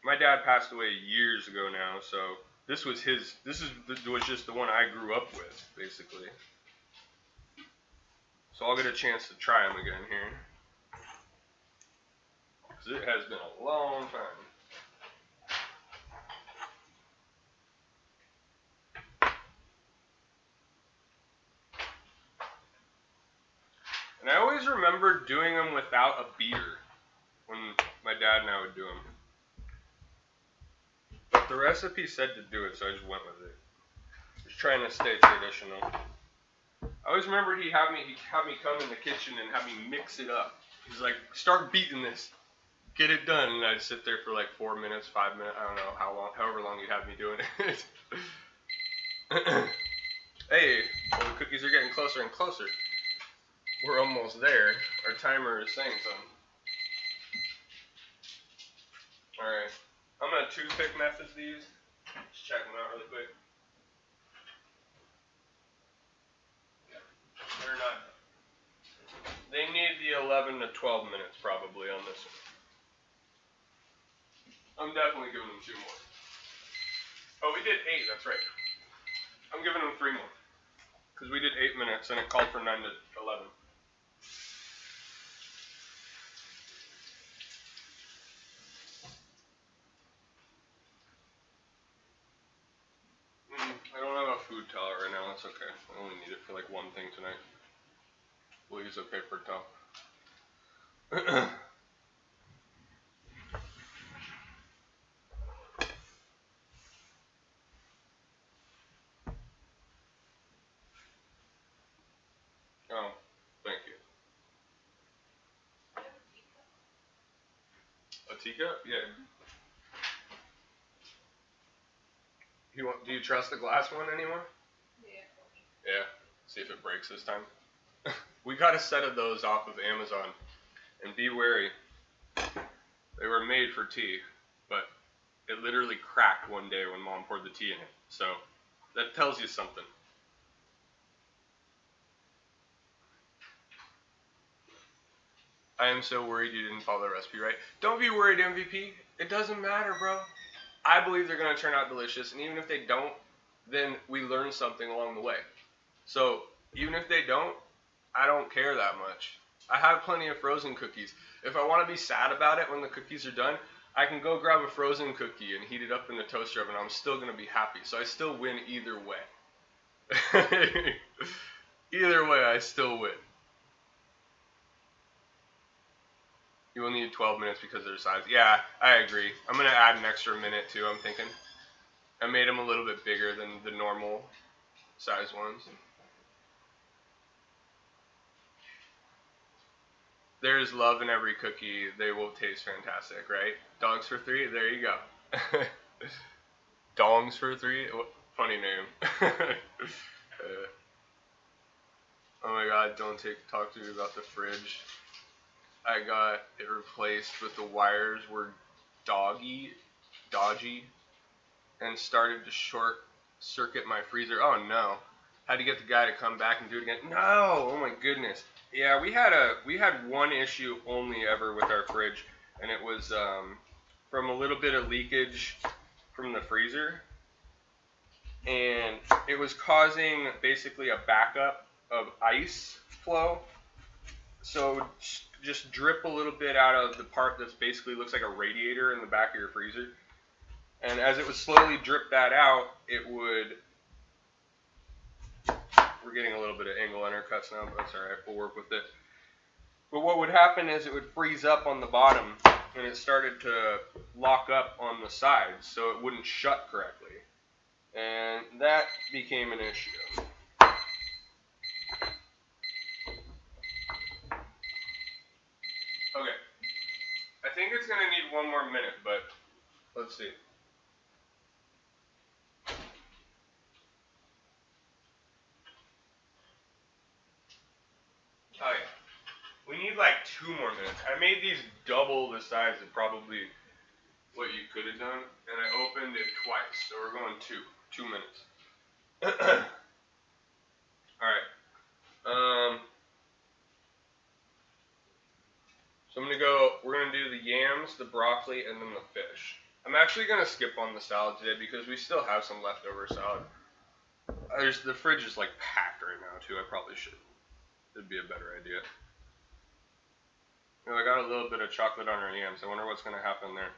My dad passed away years ago now, so this was just the one I grew up with, basically. So I'll get a chance to try them again here. Because it has been a long time. And I always remember doing them without a beater when my dad and I would do them. But the recipe said to do it, so I just went with it. Just trying to stay traditional. I always remember he'd have me come in the kitchen and have me mix it up. He's like, start beating this, get it done, and I'd sit there for like 4 minutes, 5 minutes, I don't know how long, however long he'd have me doing it. Hey, well, the cookies are getting closer and closer. We're almost there. Our timer is saying something. Alright, I'm going to toothpick method these. Just check them out really quick. They're not. They need the 11 to 12 minutes probably on this one. I'm definitely giving them 2 more. Oh, we did 8, that's right. I'm giving them 3 more. Because we did 8 minutes and it called for 9 to 11. I don't have a food towel right now, that's okay. I only need it for like one thing tonight. We'll use a paper towel. Oh, thank you. A teacup? Yeah. Do you trust the glass one anymore? Yeah. Yeah. See if it breaks this time. We got a set of those off of Amazon. And be wary. They were made for tea, but it literally cracked one day when Mom poured the tea in it. So that tells you something. I am so worried you didn't follow the recipe right. Don't be worried, MVP. It doesn't matter, bro. I believe they're going to turn out delicious, and even if they don't, then we learn something along the way. So even if they don't, I don't care that much. I have plenty of frozen cookies. If I want to be sad about it when the cookies are done, I can go grab a frozen cookie and heat it up in the toaster oven. I'm still going to be happy. So I still win either way. Either way, I still win. You will need 12 minutes because of their size. Yeah, I agree. I'm going to add an extra minute too, I'm thinking. I made them a little bit bigger than the normal size ones. There's love in every cookie. They will taste fantastic, right? Dogs for $3? There you go. Dongs for $3? Funny name. Oh my god, don't talk to me about the fridge. I got it replaced with the wires were dodgy, and started to short circuit my freezer. Oh no. Had to get the guy to come back and do it again. No! Oh my goodness. Yeah, we had one issue only ever with our fridge, and it was from a little bit of leakage from the freezer, and it was causing basically a backup of ice flow. So it would just drip a little bit out of the part that's basically looks like a radiator in the back of your freezer. And as it would slowly drip that out, it would... We're getting a little bit of angle undercuts now, but that's alright, we'll work with it. But what would happen is it would freeze up on the bottom, and it started to lock up on the sides, so it wouldn't shut correctly. And that became an issue. Okay, I think it's going to need one more minute, but let's see. Oh yeah, we need like 2 more minutes. I made these double the size of probably what you could have done, and I opened it twice, so we're going 2 minutes. Alright, so we're going to do the yams, the broccoli, and then the fish. I'm actually going to skip on the salad today because we still have some leftover salad. The fridge is like packed right now too, I probably should. It'd be a better idea. I got a little bit of chocolate on our yams. I wonder what's going to happen there.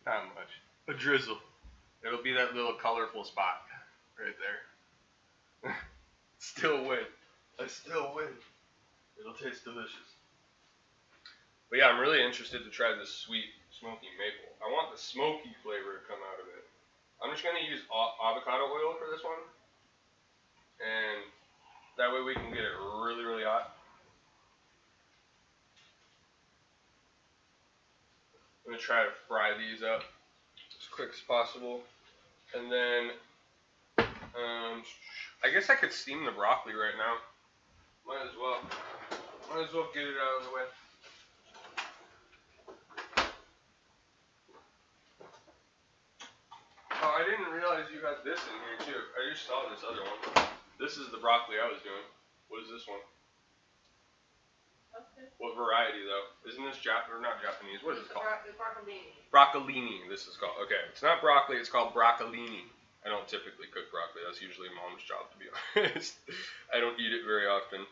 Not much. A drizzle. It'll be that little colorful spot right there. Still win. I still win. It'll taste delicious. But yeah, I'm really interested to try this sweet smoky maple. I want the smoky flavor to come out of it. I'm just going to use avocado oil for this one. And that way we can get it really, really hot. I'm going to try to fry these up as quick as possible. And then, I guess I could steam the broccoli right now. Might as well get it out of the way. Oh, I didn't realize you had this in here too. I just saw this other one. This is the broccoli I was doing. What is this one? Okay. What variety though? Isn't this not Japanese? What is it called? Broccolini. Broccolini, this is called. Okay, it's not broccoli, it's called broccolini. I don't typically cook broccoli. That's usually Mom's job, to be honest. I don't eat it very often.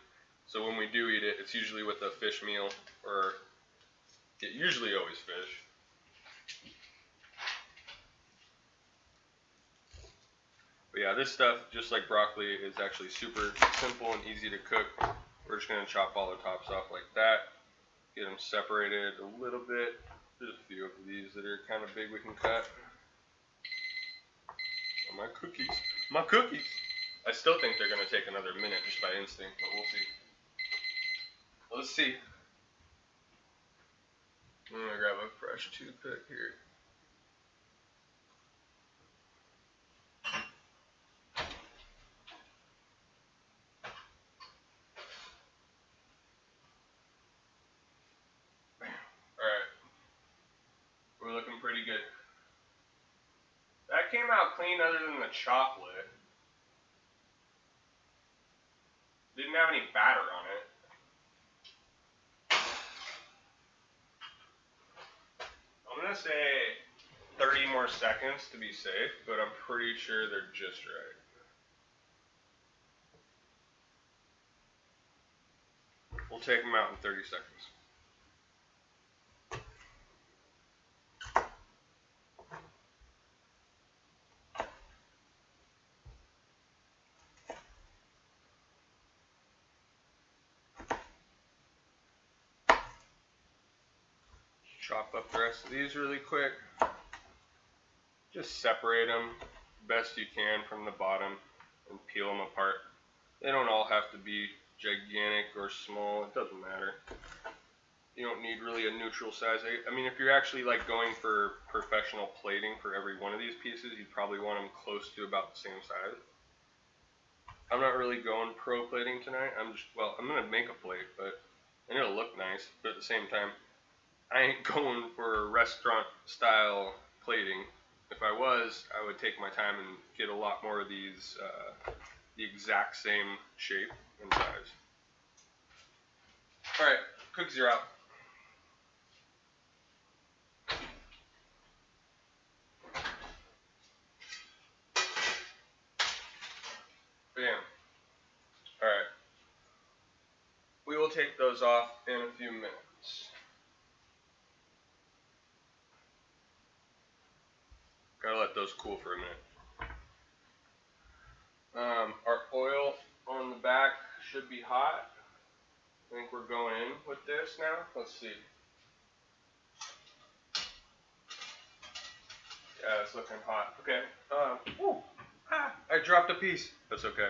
So when we do eat it, it's usually with a fish meal, or usually always fish. But yeah, this stuff, just like broccoli, is actually super simple and easy to cook. We're just going to chop all the tops off like that. Get them separated a little bit. There's a few of these that are kind of big we can cut. Oh, my cookies. My cookies! I still think they're going to take another minute just by instinct, but we'll see. Let's see. I'm going to grab a fresh toothpick here. Alright. We're looking pretty good. That came out clean other than the chocolate. Didn't have any batter on it. I'm gonna say 30 more seconds to be safe, but I'm pretty sure they're just right. We'll take them out in 30 seconds. Chop up the rest of these really quick. Just separate them best you can from the bottom and peel them apart. They don't all have to be gigantic or small, it doesn't matter. You don't need really a neutral size. I mean, if you're actually like going for professional plating for every one of these pieces, you probably want them close to about the same size. I'm not really going pro plating tonight. I'm gonna make a plate, but and it'll look nice, but at the same time, I ain't going for restaurant style plating. If I was, I would take my time and get a lot more of these the exact same shape and size. Alright, cookies are out. Bam. Alright. We will take those off in a few minutes. Gotta let those cool for a minute. Our oil on the back should be hot. I think we're going in with this now. Let's see. Yeah, it's looking hot. Okay. I dropped a piece. That's okay.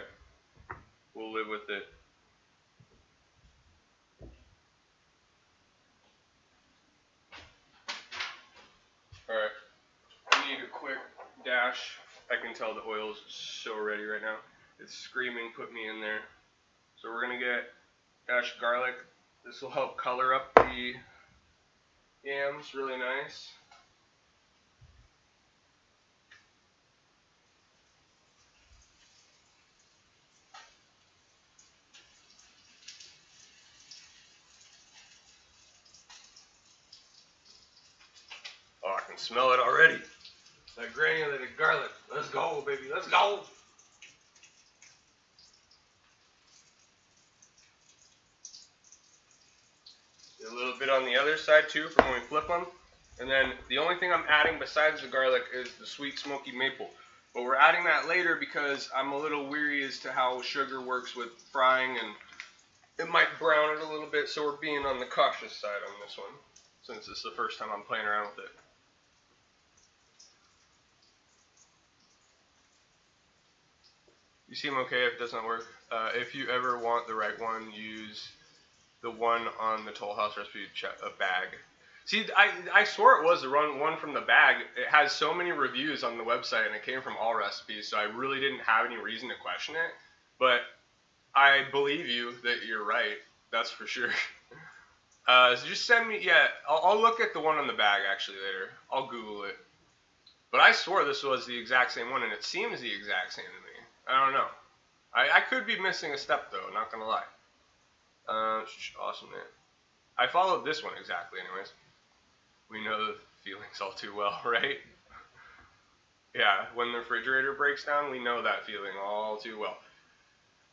We'll live with it. Alright. I need a quick dash. I can tell the oil's so ready right now. It's screaming, put me in there. So we're going to get dash garlic. This will help color up the yams really nice. Oh, I can smell it already. That granulated garlic. Let's go, baby. Let's go. A little bit on the other side too from when we flip them. And then the only thing I'm adding besides the garlic is the sweet smoky maple. But we're adding that later because I'm a little weary as to how sugar works with frying, and it might brown it a little bit, so we're being on the cautious side on this one, since it's the first time I'm playing around with it. You seem okay if it doesn't work. If you ever want the right one, use the one on the Toll House recipe bag. See, I swore it was the one from the bag. It has so many reviews on the website, and it came from All Recipes, so I really didn't have any reason to question it. But I believe you that you're right. That's for sure. So just send me, yeah, I'll look at the one on the bag actually later. I'll Google it. But I swore this was the exact same one, and it seems the exact same to me. I don't know. I could be missing a step, though, not gonna lie. Awesome, man. I followed this one exactly, anyways. We know the feelings all too well, right? Yeah, when the refrigerator breaks down, we know that feeling all too well.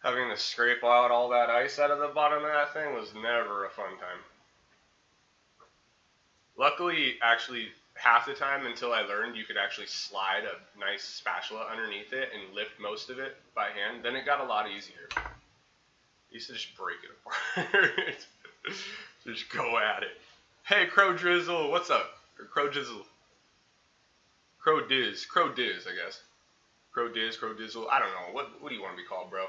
Having to scrape out all that ice out of the bottom of that thing was never a fun time. Luckily, actually, half the time until I learned you could actually slide a nice spatula underneath it and lift most of it by hand, then it got a lot easier. I used to just break it apart. Just go at it. Hey, Crow Drizzle, what's up? Or Crow Drizzle. Crow Diz, I guess. Crow Diz, Crow Dizzle. I don't know. What do you want to be called, bro?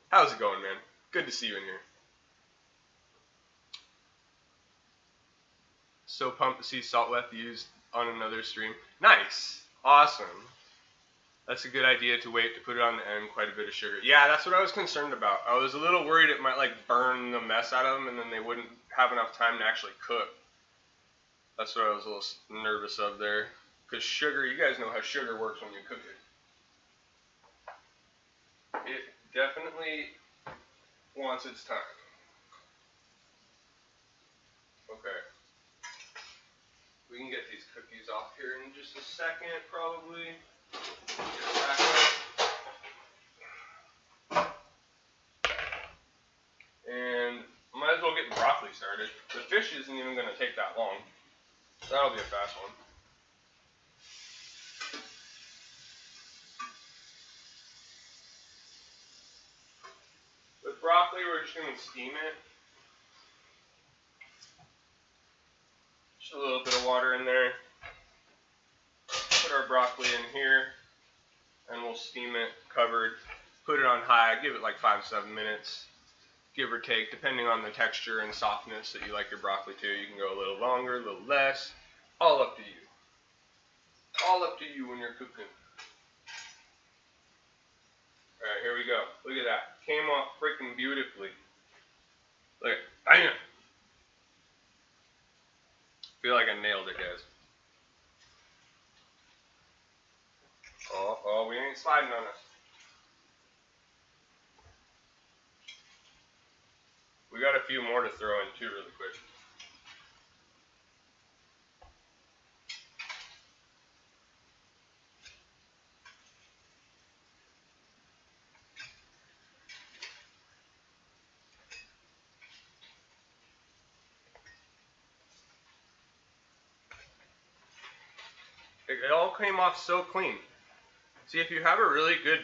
How's it going, man? Good to see you in here. So pumped to see Salt Left used on another stream. Nice. Awesome. That's a good idea to wait to put it on the end, quite a bit of sugar. Yeah, that's what I was concerned about. I was a little worried it might like burn the mess out of them and then they wouldn't have enough time to actually cook. That's what I was a little nervous of there. Because sugar, you guys know how sugar works when you cook it. It definitely wants its time. Okay. We can get these cookies off here in just a second, probably. And might as well get broccoli started. The fish isn't even going to take that long. That'll be a fast one. With broccoli, we're just going to steam it. Just a little bit of water in there. Put our broccoli in here, and we'll steam it covered. Put it on high, give it like 5-7 minutes, give or take, depending on the texture and softness that you like your broccoli to. You can go a little longer, a little less. All up to you. All up to you when you're cooking. Alright, here we go. Look at that. Came off freaking beautifully. Look, bam! Feel like I nailed it, guys. Oh, we ain't sliding on us. We got a few more to throw in too really quick. It all came off so clean. See, if you have a really good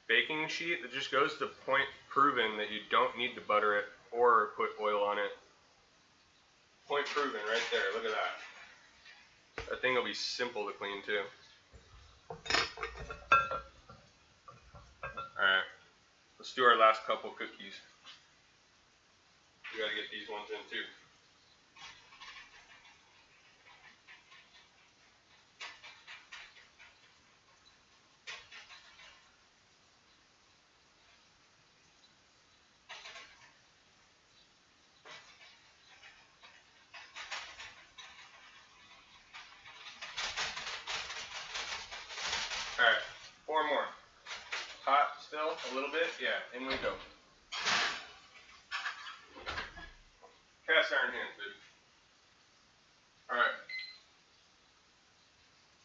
baking sheet that just goes to point proven that you don't need to butter it or put oil on it. Point proven right there. Look at that. That thing will be simple to clean too. Alright. Let's do our last couple cookies. We gotta get these ones in too. Alright, 4 more. Hot still, a little bit? Yeah, in we go. Cast iron hands, baby. Alright.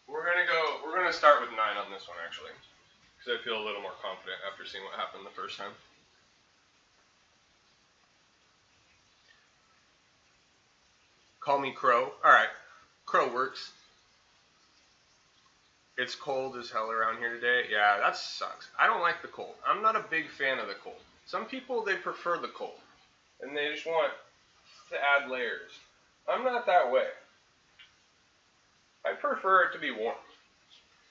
We're gonna start with 9 on this one actually. Because I feel a little more confident after seeing what happened the first time. Call me Crow. Alright. Crow works. It's cold as hell around here today. Yeah, that sucks. I don't like the cold. I'm not a big fan of the cold. Some people, they prefer the cold. And they just want to add layers. I'm not that way. I prefer it to be warm.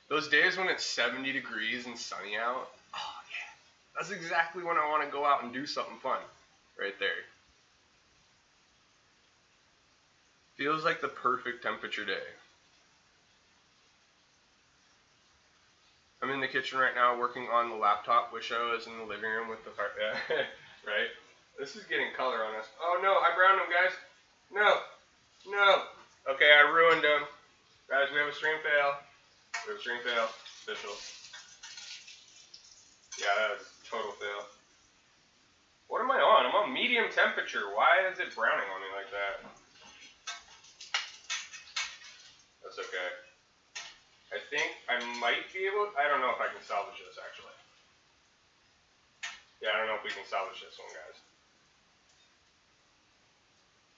Those days when it's 70 degrees and sunny out, oh yeah. That's exactly when I want to go out and do something fun. Right there. Feels like the perfect temperature day. I'm in the kitchen right now working on the laptop. Wish I was in the living room with the fire. Yeah, right? This is getting color on us. Oh no, I browned them, guys. No. No. Okay, I ruined them. Guys, we have a stream fail. We have a stream fail. Official. Yeah, that was a total fail. What am I on? I'm on medium temperature. Why is it browning on me like that? That's okay. I think I might be able, I don't know if I can salvage this actually. Yeah, I don't know if we can salvage this one, guys.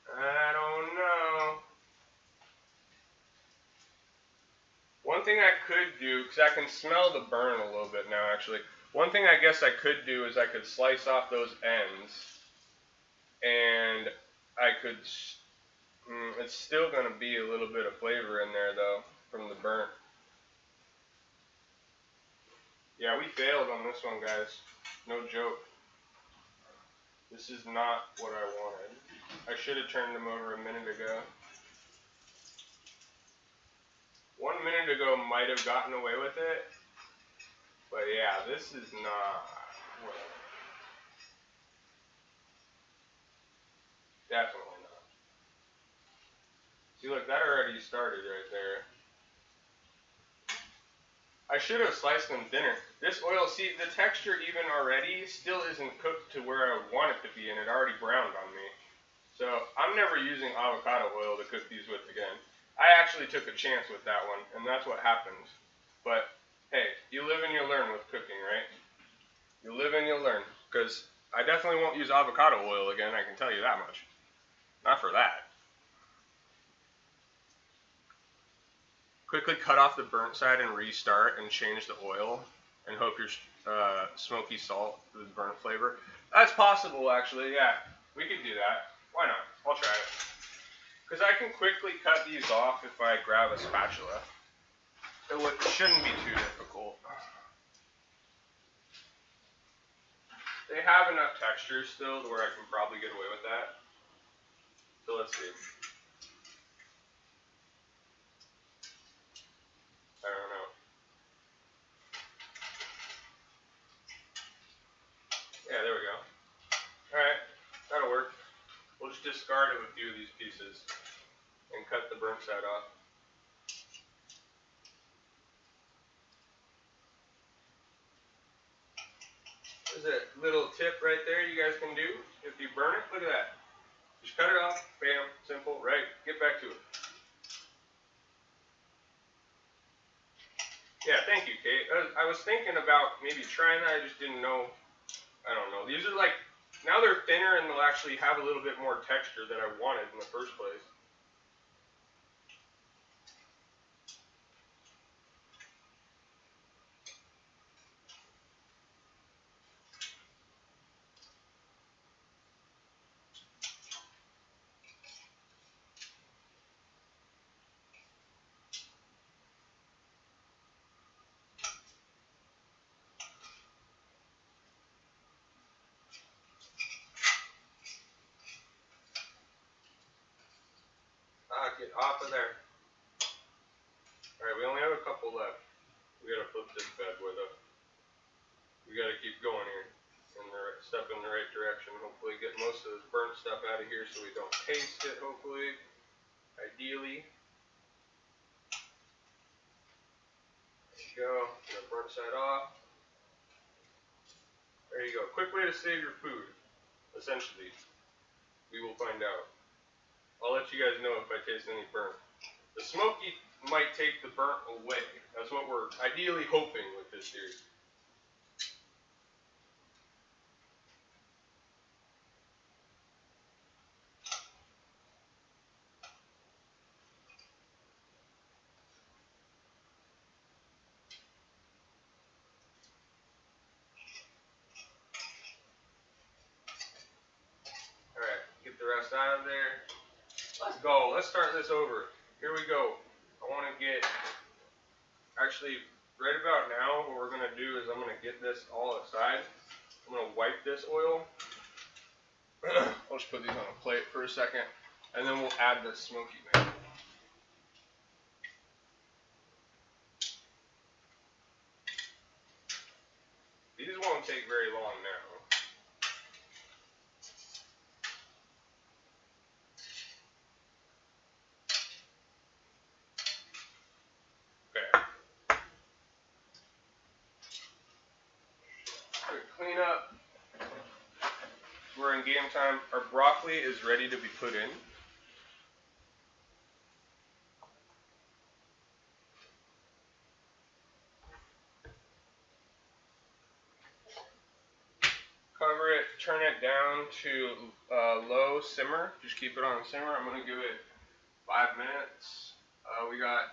I don't know. One thing I could do, because I can smell the burn a little bit now actually. One thing I guess I could do is I could slice off those ends. And I could, it's still going to be a little bit of flavor in there though, from the burnt. Yeah, we failed on this one, guys. No joke. This is not what I wanted. I should have turned them over a minute ago. 1 minute ago might have gotten away with it, but yeah, this is not, well, definitely not. See, look, that already started right there. I should have sliced them thinner. This oil, see, the texture even already still isn't cooked to where I want it to be, and it already browned on me. So I'm never using avocado oil to cook these with again. I actually took a chance with that one, and that's what happened. But hey, you live and you learn with cooking, right? You live and you learn. Because I definitely won't use avocado oil again, I can tell you that much. Not for that. Quickly cut off the burnt side and restart and change the oil and hope your smoky salt with burnt flavor. That's possible, actually, yeah. We could do that. Why not? I'll try it. Because I can quickly cut these off if I grab a spatula. It shouldn't be too difficult. They have enough texture still to where I can probably get away with that. So let's see. I don't know. Yeah, there we go. Alright, that'll work. We'll just discard a few of these pieces and cut the burnt side off. There's a little tip right there you guys can do if you burn it. Look at that. Just cut it off, bam, simple, right? Get back to it. Yeah, thank you, Kate. I was thinking about maybe trying that, I just didn't know. I don't know. These are like, now they're thinner and they'll actually have a little bit more texture that I wanted in the first place. Get off of there. Alright, we only have a couple left. We gotta flip this bad boy though. We gotta keep going here. Step in the right direction. Hopefully get most of this burnt stuff out of here so we don't taste it, hopefully. Ideally. There you go. Get the burnt side off. There you go. Quick way to save your food. Essentially. We will find out. I'll let you guys know if I taste any burnt. The smoky might take the burnt away. That's what we're ideally hoping with this series. Alright, get the rest out of there. Let's go. Let's start this over. Here we go. I want to get, actually, right about now, what we're going to do is I'm going to get this all aside. I'm going to wipe this oil. I'll just put these on a plate for a second, and then we'll add the smoky maple. These won't take very long now. Clean up. We're in game time. Our broccoli is ready to be put in. Cover it, turn it down to low simmer. Just keep it on simmer. I'm going to give it 5 minutes. We got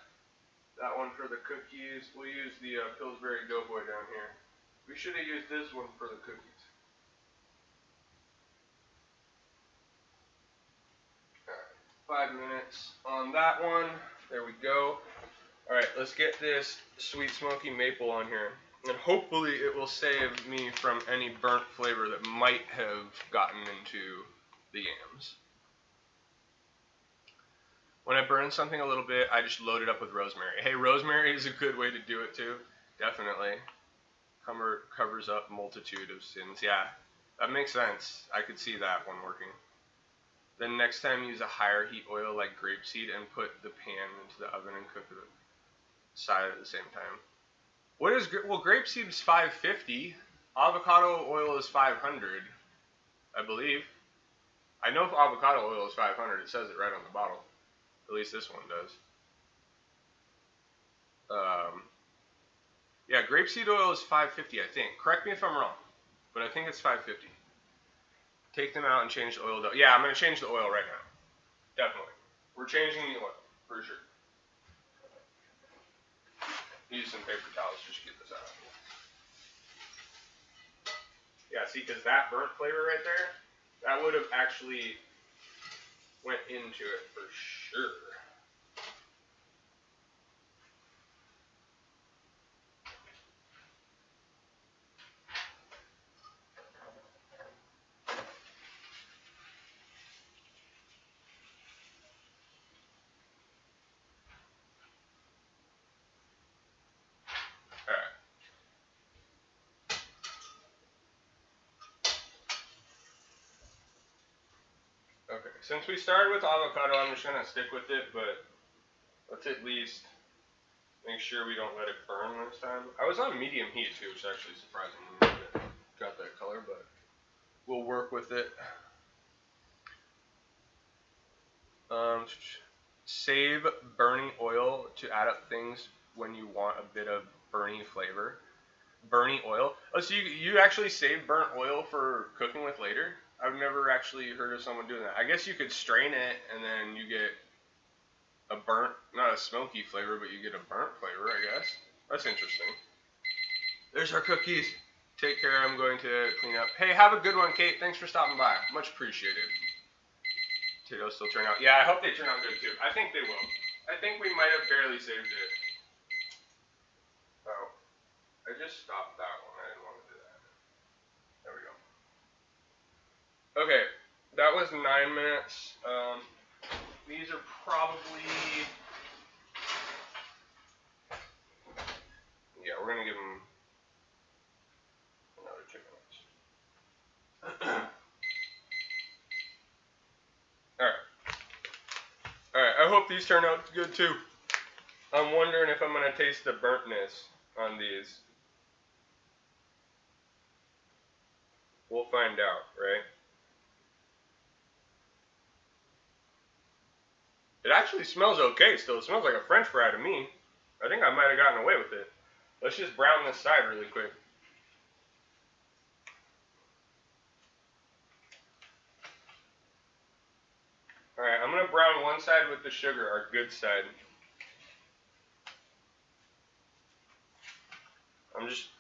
that one for the cookies. We'll use the Pillsbury Doughboy down here. We should have used this one for the cookies. Alright, 5 minutes on that one. There we go. Alright, let's get this sweet smoky maple on here. And hopefully it will save me from any burnt flavor that might have gotten into the yams. When I burn something a little bit, I just load it up with rosemary. Hey, rosemary is a good way to do it too. Definitely. Covers up multitude of sins. Yeah, that makes sense. I could see that one working. Then next time use a higher heat oil like grapeseed and put the pan into the oven and cook the side at the same time. What is, well, grapeseed is 550. Avocado oil is 500, I believe. I know if avocado oil is 500, it says it right on the bottle. At least this one does. Yeah, grapeseed oil is 550, I think. Correct me if I'm wrong, but I think it's 550. Take them out and change the oil. Yeah, I'm going to change the oil right now. Definitely. We're changing the oil, for sure. Use some paper towels just to get this out. Yeah, see, because that burnt flavor right there, that would have actually went into it for sure. Alright. Okay, since we started with avocado, I'm just going to stick with it, but let's at least make sure we don't let it burn this time. I was on medium heat too, which is actually surprising when it got that color, but we'll work with it. Save burning oil to add up things when you want a bit of burny flavor. Burning oil. Oh, so you actually save burnt oil for cooking with later? I've never actually heard of someone doing that. I guess you could strain it and then you get a burnt, not a smoky flavor, but you get a burnt flavor, I guess. That's interesting. There's our cookies. Take care. I'm going to clean up. Hey, have a good one, Kate. Thanks for stopping by. Much appreciated. Potatoes still turn out. Yeah, I hope they turn out good too. I think they will. I think we might have barely saved it. Oh, I just stopped that one. I didn't want to do that. There we go. Okay, that was 9 minutes. These are probably, yeah, we're gonna give them another 2 minutes. Alright, I hope these turn out good too. I'm wondering if I'm gonna taste the burntness on these. We'll find out, right? It actually smells okay still. It smells like a French fry to me. I think I might have gotten away with it. Let's just brown this side really quick. Alright, I'm going to brown one side with the sugar, our good side. I'm just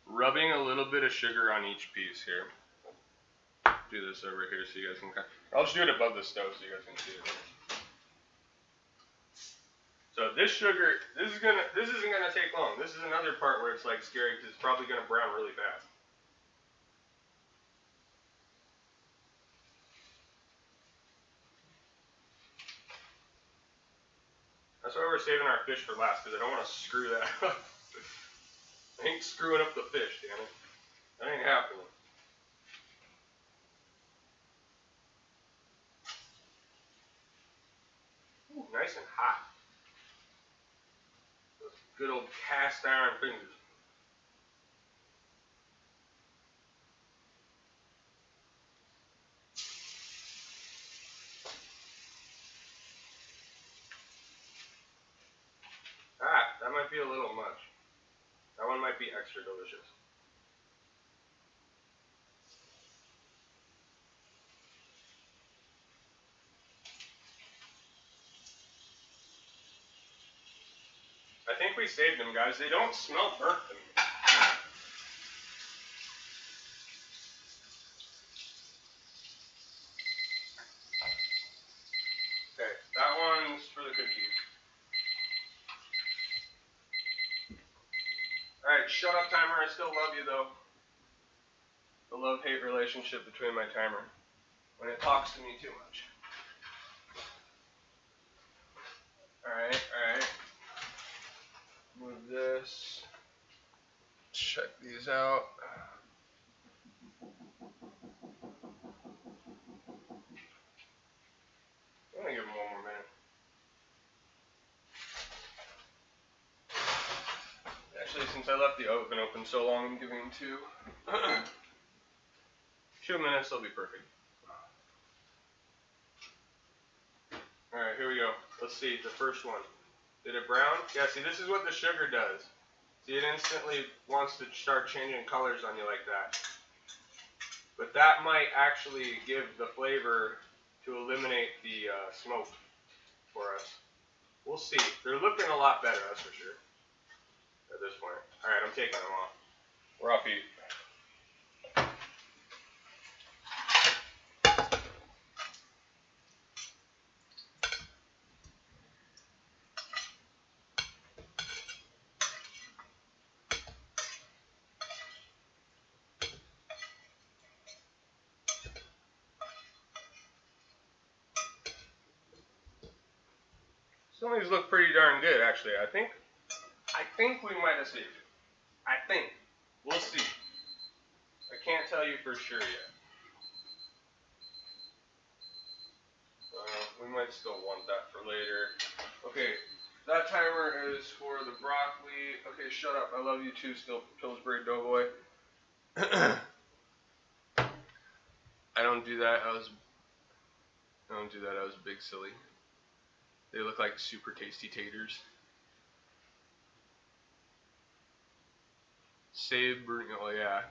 rubbing a little bit of sugar on each piece here. Do this over here so you guys can I'll just do it above the stove so you guys can see it. So this sugar, this isn't gonna take long. This is another part where it's like scary because it's probably gonna brown really fast. That's why we're saving our fish for last, because I don't want to screw that up. I ain't screwing up the fish, damn it. That ain't happening. Ooh, nice and hot. Those good old cast iron fingers. Ah, that might be a little much. That one might be extra delicious. I think we saved them, guys. They don't smell burnt to me. Okay, that one's for the cookies. Alright, shut up, timer. I still love you, though. The love-hate relationship between my timer. When it talks to me too much. Alright. Move this. Check these out. I'm gonna give them one more minute. Actually, since I left the oven open so long, I'm giving them 2. 2 minutes, they'll be perfect. Alright, here we go. Let's see, the first one. Did it brown? Yeah, see, this is what the sugar does. See, it instantly wants to start changing colors on you like that. But that might actually give the flavor to eliminate the smoke for us. We'll see. They're looking a lot better, that's for sure, at this point. Alright, I'm taking them off. We're off heat. Some of these look pretty darn good, actually. I think we might have saved it. I think. We'll see. I can't tell you for sure yet. We might still want that for later. Okay, that timer is for the broccoli. Okay, shut up. I love you too, still, Pillsbury Doughboy. I don't do that. I was a big silly. They look like super tasty taters. Sabre, oh yeah.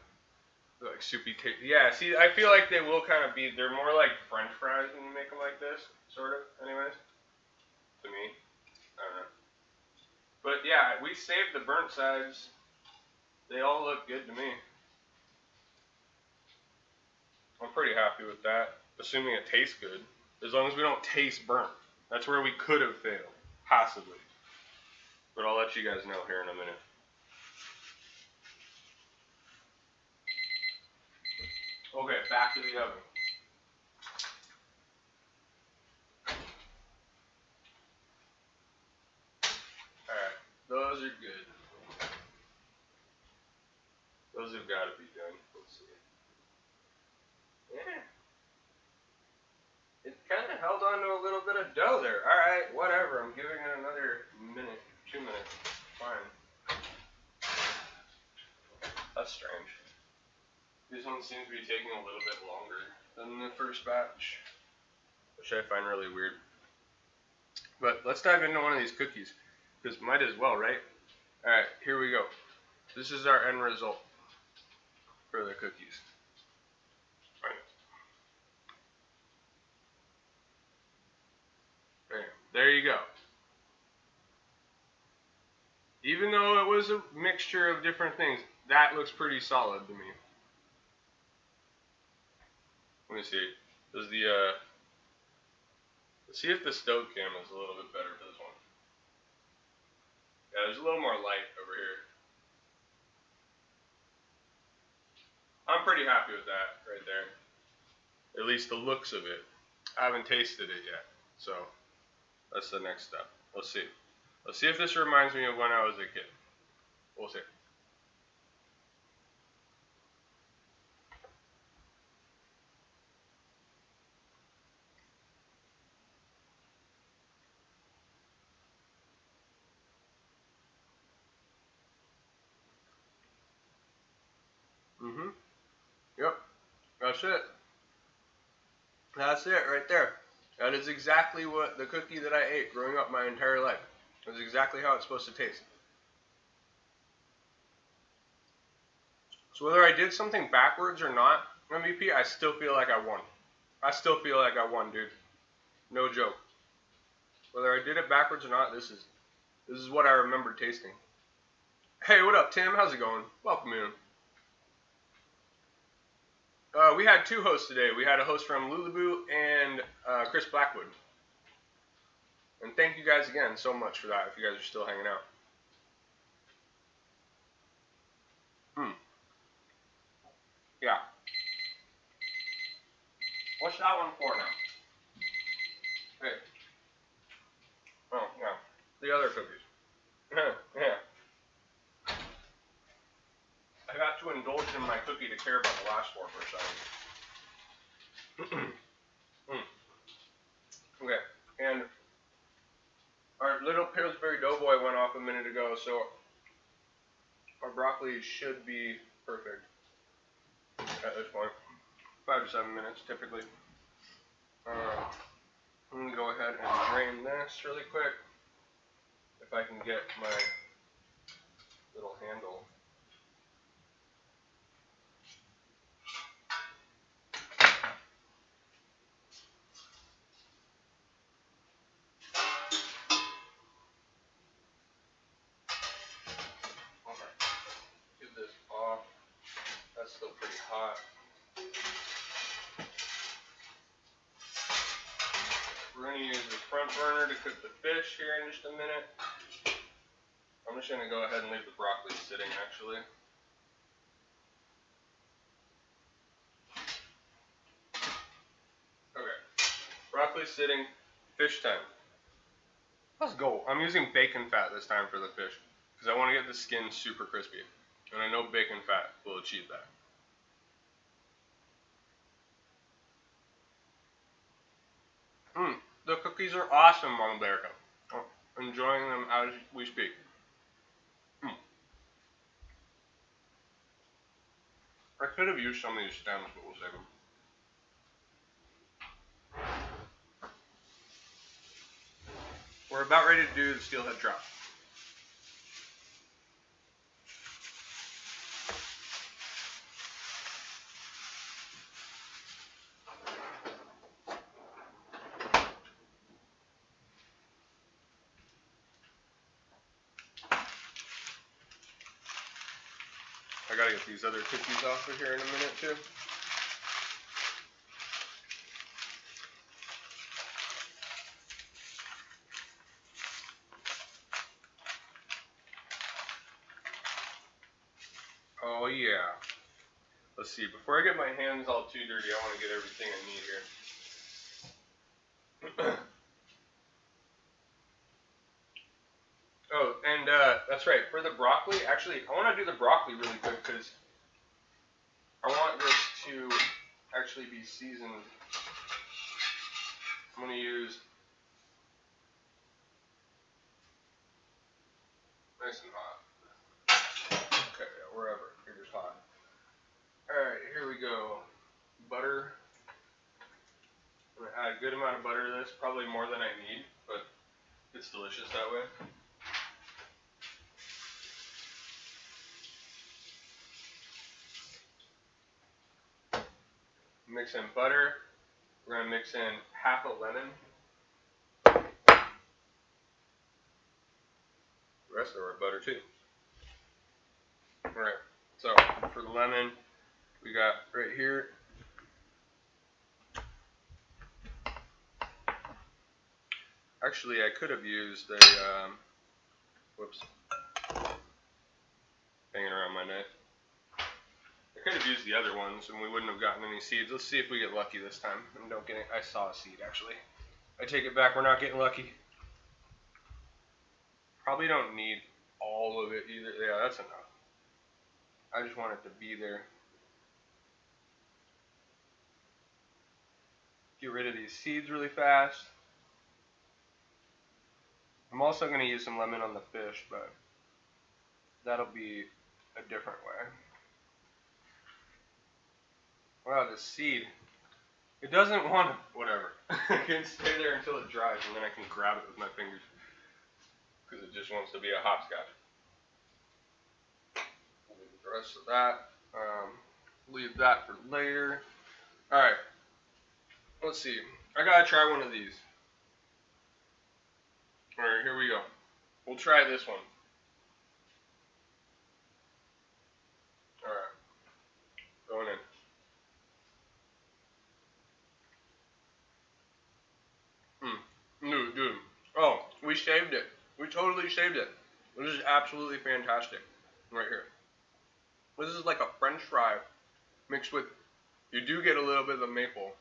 Like soupy tater. Yeah, see, I feel like they will kind of be, they're more like French fries when you make them like this, sort of, anyways. To me. I don't know. But yeah, we saved the burnt sides. They all look good to me. I'm pretty happy with that, assuming it tastes good. As long as we don't taste burnt. That's where we could have failed, possibly. But I'll let you guys know here in a minute. Okay, back to the oven. Alright, those are good. Those have got to be done. Let's see. Yeah. It kind of held on to a little bit of dough there. Alright, whatever. I'm giving it another minute, 2 minutes. Fine. That's strange. This one seems to be taking a little bit longer than the first batch, which I find really weird. But let's dive into one of these cookies, because might as well, right? Alright, here we go. This is our end result for the cookies. Right. There you go. Even though it was a mixture of different things, that looks pretty solid to me. Let me see. Does the let's see if the stove cam is a little bit better for this one. Yeah, there's a little more light over here. I'm pretty happy with that right there. At least the looks of it. I haven't tasted it yet, so that's the next step. Let's see. Let's see if this reminds me of when I was a kid. We'll see. Yep. That's it. That's it right there. That is exactly what the cookie that I ate growing up my entire life. That's exactly how it's supposed to taste. So whether I did something backwards or not, MVP, I still feel like I won. I still feel like I won, dude. No joke. Whether I did it backwards or not, this is what I remember tasting. Hey, what up, Tim? How's it going? Welcome in. We had 2 hosts today. We had a host from Lulaboo and Chris Blackwood. And thank you guys again so much for that, if you guys are still hanging out. Yeah. What's that one for now? Hey. Oh, yeah. the other cookies. Yeah. I got to indulge in my cookie to care about the last four for a second. Okay, and our little Pillsbury Doughboy went off a minute ago, so our broccoli should be perfect at this point. 5 to 7 minutes, typically. I'm going to go ahead and drain this really quick, if I can get my little handle. Get this off. That's still pretty hot. We're going to use the front burner to cook the fish here in just a minute. I'm just going to go ahead and leave the broccoli sitting, actually. Okay, broccoli sitting, fish time. Let's go. I'm using bacon fat this time for the fish, because I want to get the skin super crispy. And I know bacon fat will achieve that. The cookies are awesome, Mom America. Oh, enjoying them as we speak. I could have used some of these stems, but we'll save them. We're about ready to do the steelhead trout. I gotta get these other cookies off of here in a minute too. Oh yeah. Let's see, before I get my hands all too dirty, I want to get everything I need here. Oh, and that's right, for the broccoli, actually, I want to do the broccoli really quick because I want this to actually be seasoned. I'm going to use nice and hot. Okay, yeah, wherever, here's hot. Alright, here we go. Butter. I'm going to add a good amount of butter to this, probably more than I need, but it's delicious that way. Mix in butter. We're going to mix in half a lemon. The rest of our butter too. Alright, so for the lemon, we got right here. Actually, I could have used a, whoops, hanging around my knife. I could have used the other ones and we wouldn't have gotten any seeds. Let's see if we get lucky this time and don't get it. I saw a seed actually. I take it back, we're not getting lucky. Probably don't need all of it either. Yeah, that's enough. I just want it to be there. Get rid of these seeds really fast. I'm also going to use some lemon on the fish, but that'll be a different way. Wow, this seed. It doesn't want to, whatever. I can stay there until it dries and then I can grab it with my fingers. Because it just wants to be a hopscotch. Leave the rest of that. Leave that for later. Alright. Let's see. I gotta try one of these. Alright, here we go. We'll try this one. Alright. Going in. Dude. Oh, we saved it. We totally saved it. This is absolutely fantastic. Right here. This is like a French fry mixed with, you do get a little bit of the maple.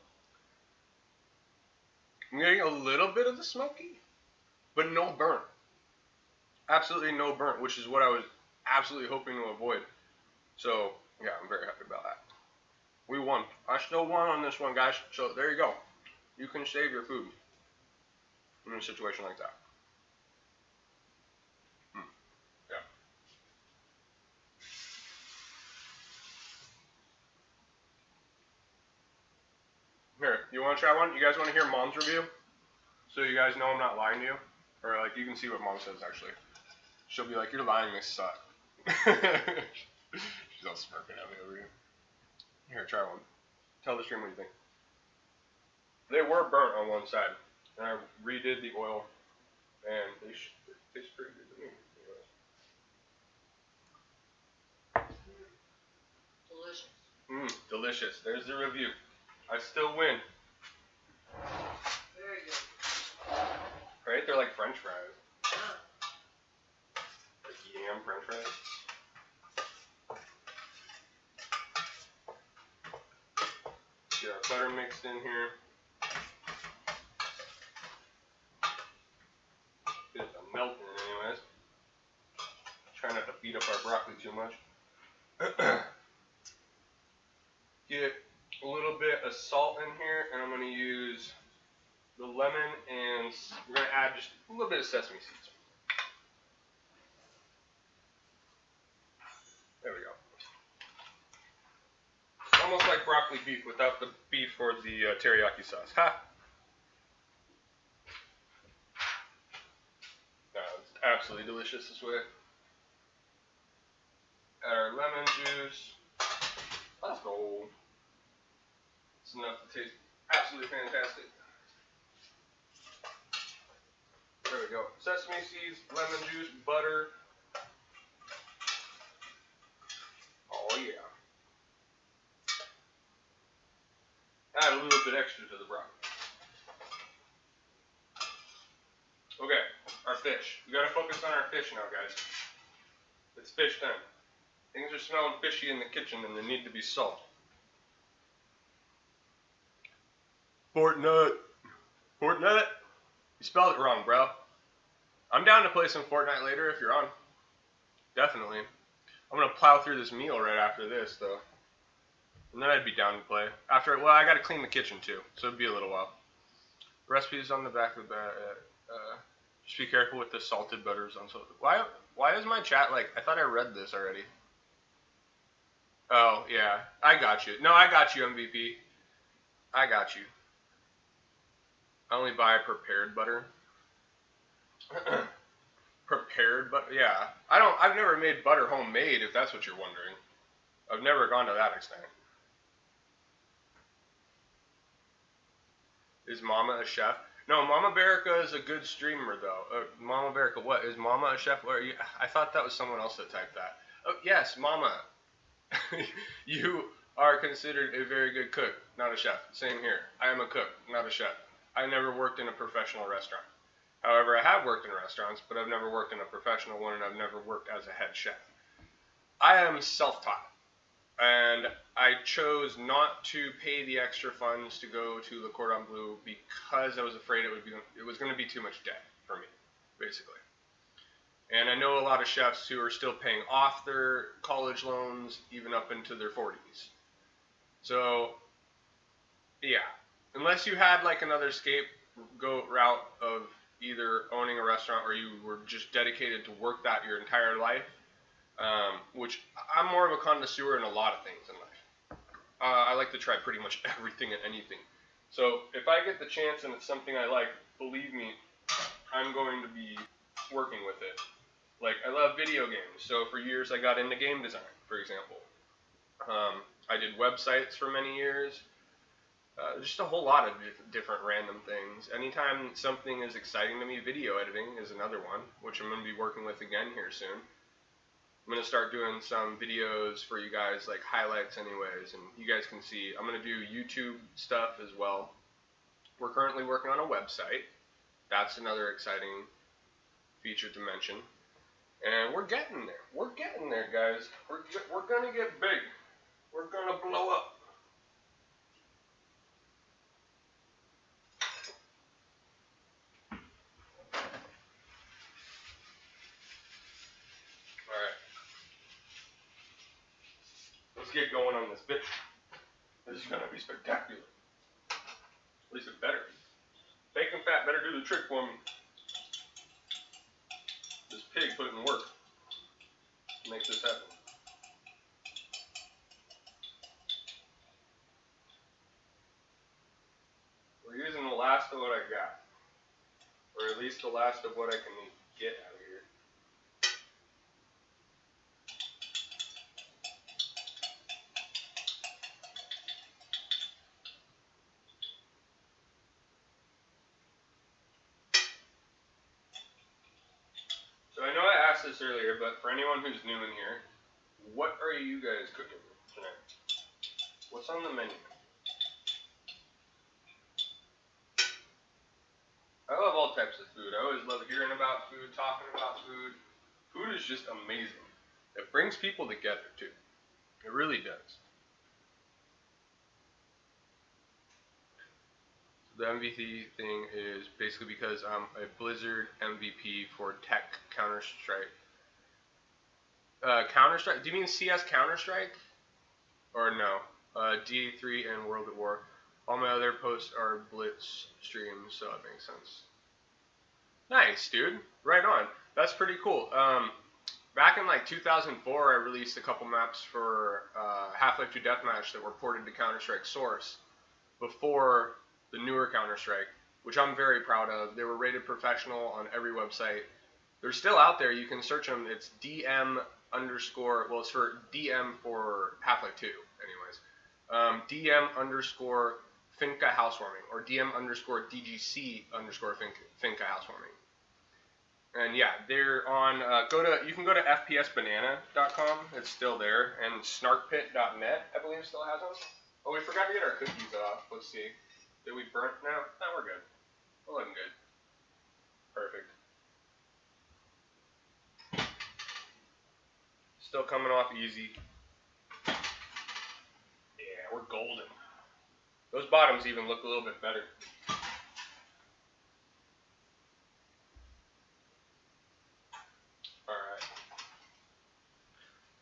I'm getting a little bit of the smoky, but no burn. absolutely no burnt, which is what I was absolutely hoping to avoid. So, yeah, I'm very happy about that. We won. I still won on this one, guys. So, there you go. You can save your food in a situation like that. Yeah. Here, you want to try one? You guys want to hear Mom's review? So you guys know I'm not lying to you? Or, like, you can see what Mom says, actually. She'll be like, you're lying, this sucks. She's all smirking at me over here. Here, try one. Tell the stream what you think. They were burnt on one side, and I redid the oil, and they taste pretty good to me. Delicious. Delicious. There's the review. I still win. Very good. Right? They're like French fries. Yeah. Like yam French fries. Get our butter mixed in here. Get it melting anyways. Try not to beat up our broccoli too much. Get a little bit of salt in here, and I'm going to use the lemon, and we're going to add just a little bit of sesame seeds. There we go. It's almost like broccoli beef without the beef or the teriyaki sauce. Ha! No, it's absolutely delicious this way. Add our lemon juice. Let's go. It's enough to taste absolutely fantastic. There we go. Sesame seeds, lemon juice, butter. Oh yeah. Add a little bit extra to the broccoli. Okay, our fish. We gotta focus on our fish now, guys. It's fish time. Things are smelling fishy in the kitchen and they need to be salt. Fortnite. Fortnite? You spelled it wrong, bro. I'm down to play some Fortnite later if you're on. Definitely. I'm gonna plow through this meal right after this, though. And then I'd be down to play. After, well, I gotta clean the kitchen too, so it'd be a little while. The recipe is on the back of the just be careful with the salted butters on salt. Why is my chat like, I thought I read this already. Oh, yeah. I got you. No, I got you, MVP. I got you. I only buy prepared butter. Prepared butter? Yeah. I've never made butter homemade, if that's what you're wondering. I've never gone to that extent. Is Mama a chef? No, Mama Berica is a good streamer, though. Mama Berica, what? Is Mama a chef? I thought that was someone else that typed that. Oh, yes, Mama. You are considered a very good cook, not a chef. Same here. I am a cook, not a chef. I never worked in a professional restaurant. However, I have worked in restaurants, but I've never worked in a professional one, and I've never worked as a head chef. I am self-taught, and I chose not to pay the extra funds to go to Le Cordon Bleu because I was afraid it was going to be too much debt for me, basically. And I know a lot of chefs who are still paying off their college loans even up into their 40s. So, yeah, unless you had like another scapegoat route of either owning a restaurant or you were just dedicated to work that your entire life, which I'm more of a connoisseur in a lot of things in life. I like to try pretty much everything and anything. So if I get the chance and it's something I like, believe me, I'm going to be working with it. Like, I love video games, so for years I got into game design, for example. I did websites for many years. Just a whole lot of different random things. Anytime something is exciting to me, video editing is another one, which I'm going to be working with again here soon. I'm going to start doing some videos for you guys, like highlights anyways, and you guys can see. I'm going to do YouTube stuff as well. We're currently working on a website. That's another exciting feature to mention. And we're getting there. We're getting there, guys. We're going to get big. We're going to blow up. Let's get going on this bitch. This is gonna be spectacular. At least it better. Bacon fat better do the trick for me. This pig put in work to make this happen. We're using the last of what I got. Or at least the last of what I can get out of here. So I know I asked this earlier, but for anyone who's new in here, what are you guys cooking tonight? What's on the menu? I love all types of food. I always love hearing about food, talking about food. Food is just amazing. It brings people together, too. It really does. So the MVP thing is basically because I'm a Blizzard MVP for Tech Counter-Strike. Counter-Strike? Do you mean CS Counter-Strike? Or no? DA3 and World at War. All my other posts are Blitz streams, so it makes sense. Nice, dude. Right on. That's pretty cool. Back in like 2004, I released a couple maps for Half-Life 2 Deathmatch that were ported to Counter-Strike Source before the newer Counter-Strike, which I'm very proud of. They were rated professional on every website. They're still out there. You can search them. It's DM_, well, it's for DM for Half-Life 2, anyways. DM_ Finca Housewarming, or DM_DGC_ Finca Housewarming. And yeah, they're on, you can go to fpsbanana.com, it's still there, and snarkpit.net, I believe, still has them. Oh, we forgot to get our cookies off. Let's see. Did we burn? No, we're good. We're looking good. Perfect. Still coming off easy. Yeah, we're golden. Those bottoms even look a little bit better.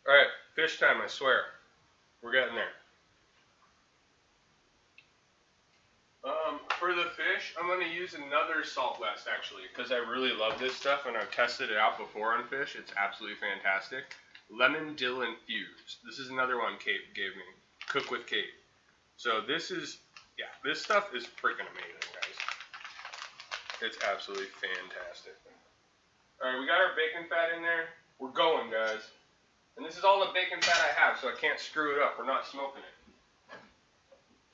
Alright, fish time, I swear. We're getting there. For the fish, I'm going to use another Salt West, actually, because I really love this stuff, and I've tested it out before on fish. It's absolutely fantastic. Lemon Dill Infused. This is another one Kate gave me. Cook with Kate. So this is, yeah, this stuff is freaking amazing, guys. It's absolutely fantastic. Alright, we got our bacon fat in there. We're going, guys. And this is all the bacon fat I have, so I can't screw it up. We're not smoking it.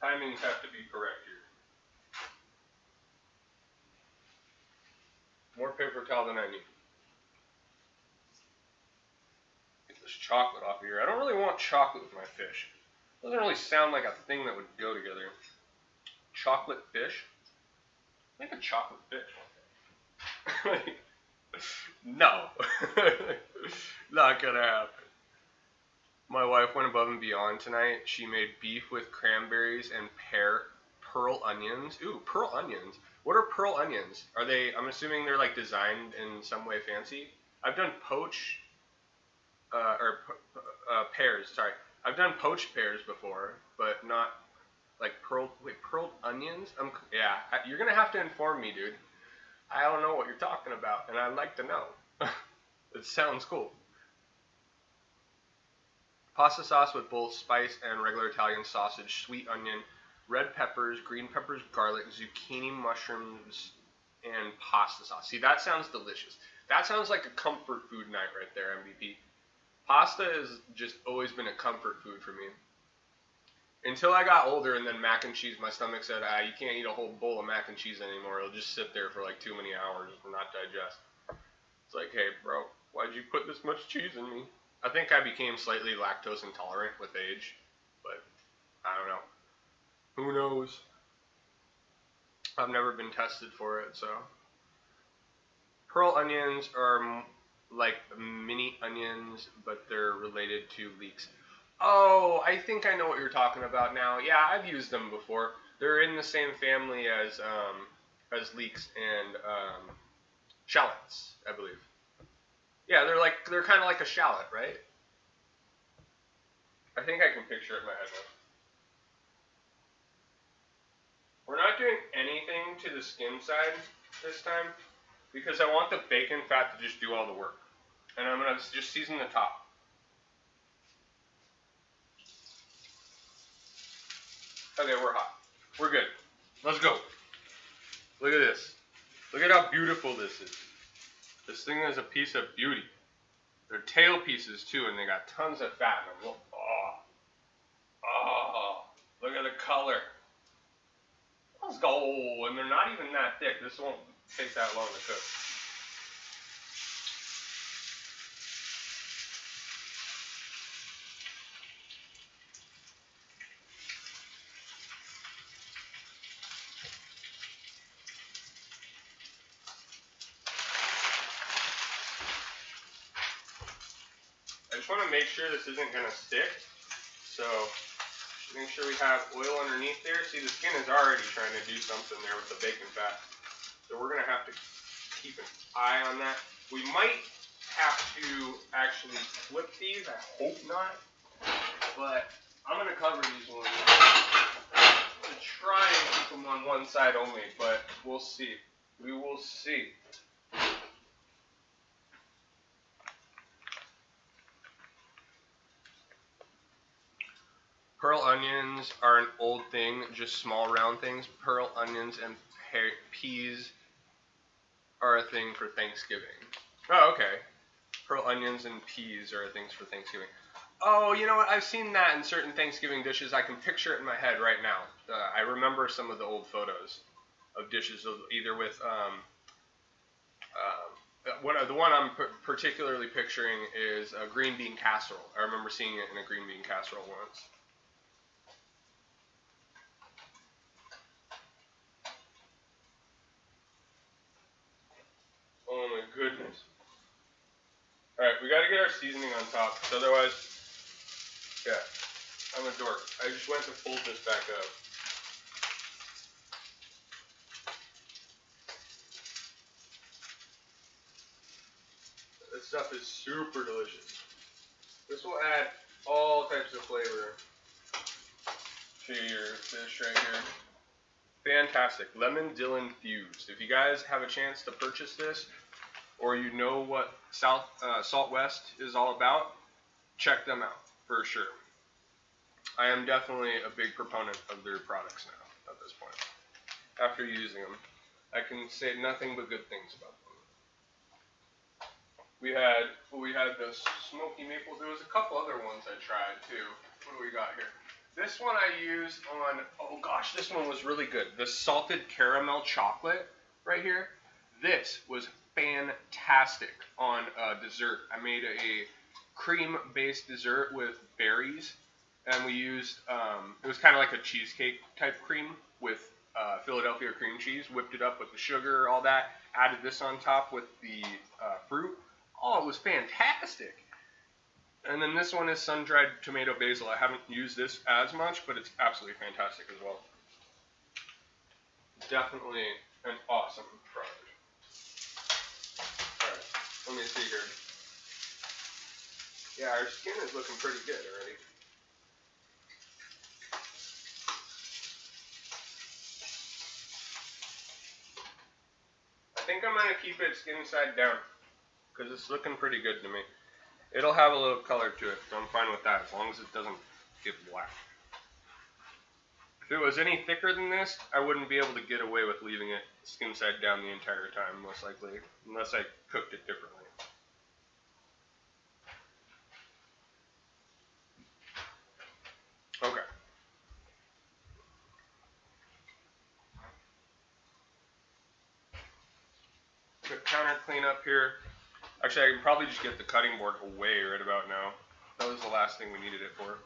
Timings have to be correct here. More paper towel than I need. Get this chocolate off of here. I don't really want chocolate with my fish. It doesn't really sound like a thing that would go together. Chocolate fish? Make a chocolate fish. No. Not gonna happen. My wife went above and beyond tonight. She made beef with cranberries and pearl onions. Ooh, pearl onions. What are pearl onions? Are they, I'm assuming they're like designed in some way fancy. I've done pears, sorry. I've done poached pears before, but not like pearled onions? Yeah, you're gonna have to inform me, dude. I don't know what you're talking about, and I'd like to know. It sounds cool. Pasta sauce with both spice and regular Italian sausage, sweet onion, red peppers, green peppers, garlic, zucchini, mushrooms, and pasta sauce. See, that sounds delicious. That sounds like a comfort food night right there, MVP. Pasta has just always been a comfort food for me. Until I got older, and then mac and cheese, my stomach said, you can't eat a whole bowl of mac and cheese anymore. It'll just sit there for like too many hours and not digest. It's like, hey, bro, why'd you put this much cheese in me? I think I became slightly lactose intolerant with age, but I don't know. Who knows? I've never been tested for it, so. Pearl onions are like mini onions, but they're related to leeks. Oh, I think I know what you're talking about now. Yeah, I've used them before. They're in the same family as leeks and shallots, I believe. Yeah, they're kind of like a shallot, right? I think I can picture it in my head now. We're not doing anything to the skin side this time because I want the bacon fat to just do all the work. And I'm going to just season the top. Okay, we're hot. We're good. Let's go. Look at this. Look at how beautiful this is. This thing is a piece of beauty. They're tail pieces too, and they got tons of fat in them. Oh, look at the color. Let's go. And they're not even that thick. This won't take that long to cook. I just want to make sure this isn't going to stick. So make sure we have oil underneath there. See, the skin is already trying to do something there with the bacon fat. So we're going to have to keep an eye on that. We might have to actually flip these. I hope not. But I'm going to cover these ones to try and keep them on one side only. But we'll see. We will see. Pearl onions are an old thing, just small round things. Pearl onions and peas are a thing for Thanksgiving. Oh, okay. Pearl onions and peas are things for Thanksgiving. Oh, you know what? I've seen that in certain Thanksgiving dishes. I can picture it in my head right now. I remember some of the old photos of dishes, either with the one I'm particularly picturing is a green bean casserole. I remember seeing it in a green bean casserole once. Oh my goodness. Alright, we gotta get our seasoning on top, because otherwise, yeah, I'm a dork. I just went to fold this back up. This stuff is super delicious. This will add all types of flavor to your fish right here. Fantastic. Lemon dill infused. If you guys have a chance to purchase this, or you know what Salt West is all about, check them out for sure. I am definitely a big proponent of their products now at this point. After using them, I can say nothing but good things about them. We had the smoky maple. There was a couple other ones I tried too. What do we got here? This one I used on, oh gosh, this one was really good. The salted caramel chocolate right here. This was fantastic on dessert. I made a cream-based dessert with berries, and we used, it was kind of like a cheesecake type cream with Philadelphia cream cheese, whipped it up with the sugar, all that, added this on top with the fruit. Oh, it was fantastic. And then this one is sun-dried tomato basil. I haven't used this as much, but it's absolutely fantastic as well. Definitely an awesome product. Alright, let me see here. Yeah, our skin is looking pretty good already. I think I'm going to keep it skin side down, because it's looking pretty good to me. It'll have a little color to it, so I'm fine with that, as long as it doesn't get black. If it was any thicker than this, I wouldn't be able to get away with leaving it skin side down the entire time, most likely, unless I cooked it differently. Okay. Quick counter cleanup here. Actually, I can probably just get the cutting board away right about now. That was the last thing we needed it for.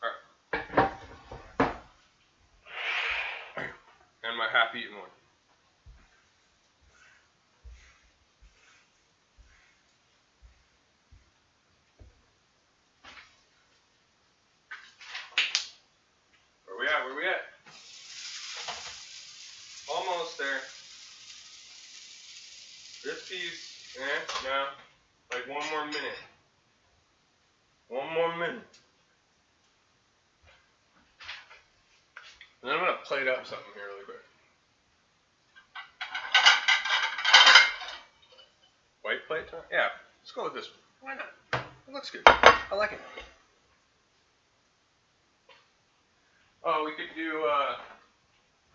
Alright. And my half-eaten one. Where we at? Where we at? Almost there. This piece No. Like one more minute. One more minute. And then I'm going to plate up something here really quick. White plate? Yeah, let's go with this one. Why not? It looks good. I like it. Oh, we could do, I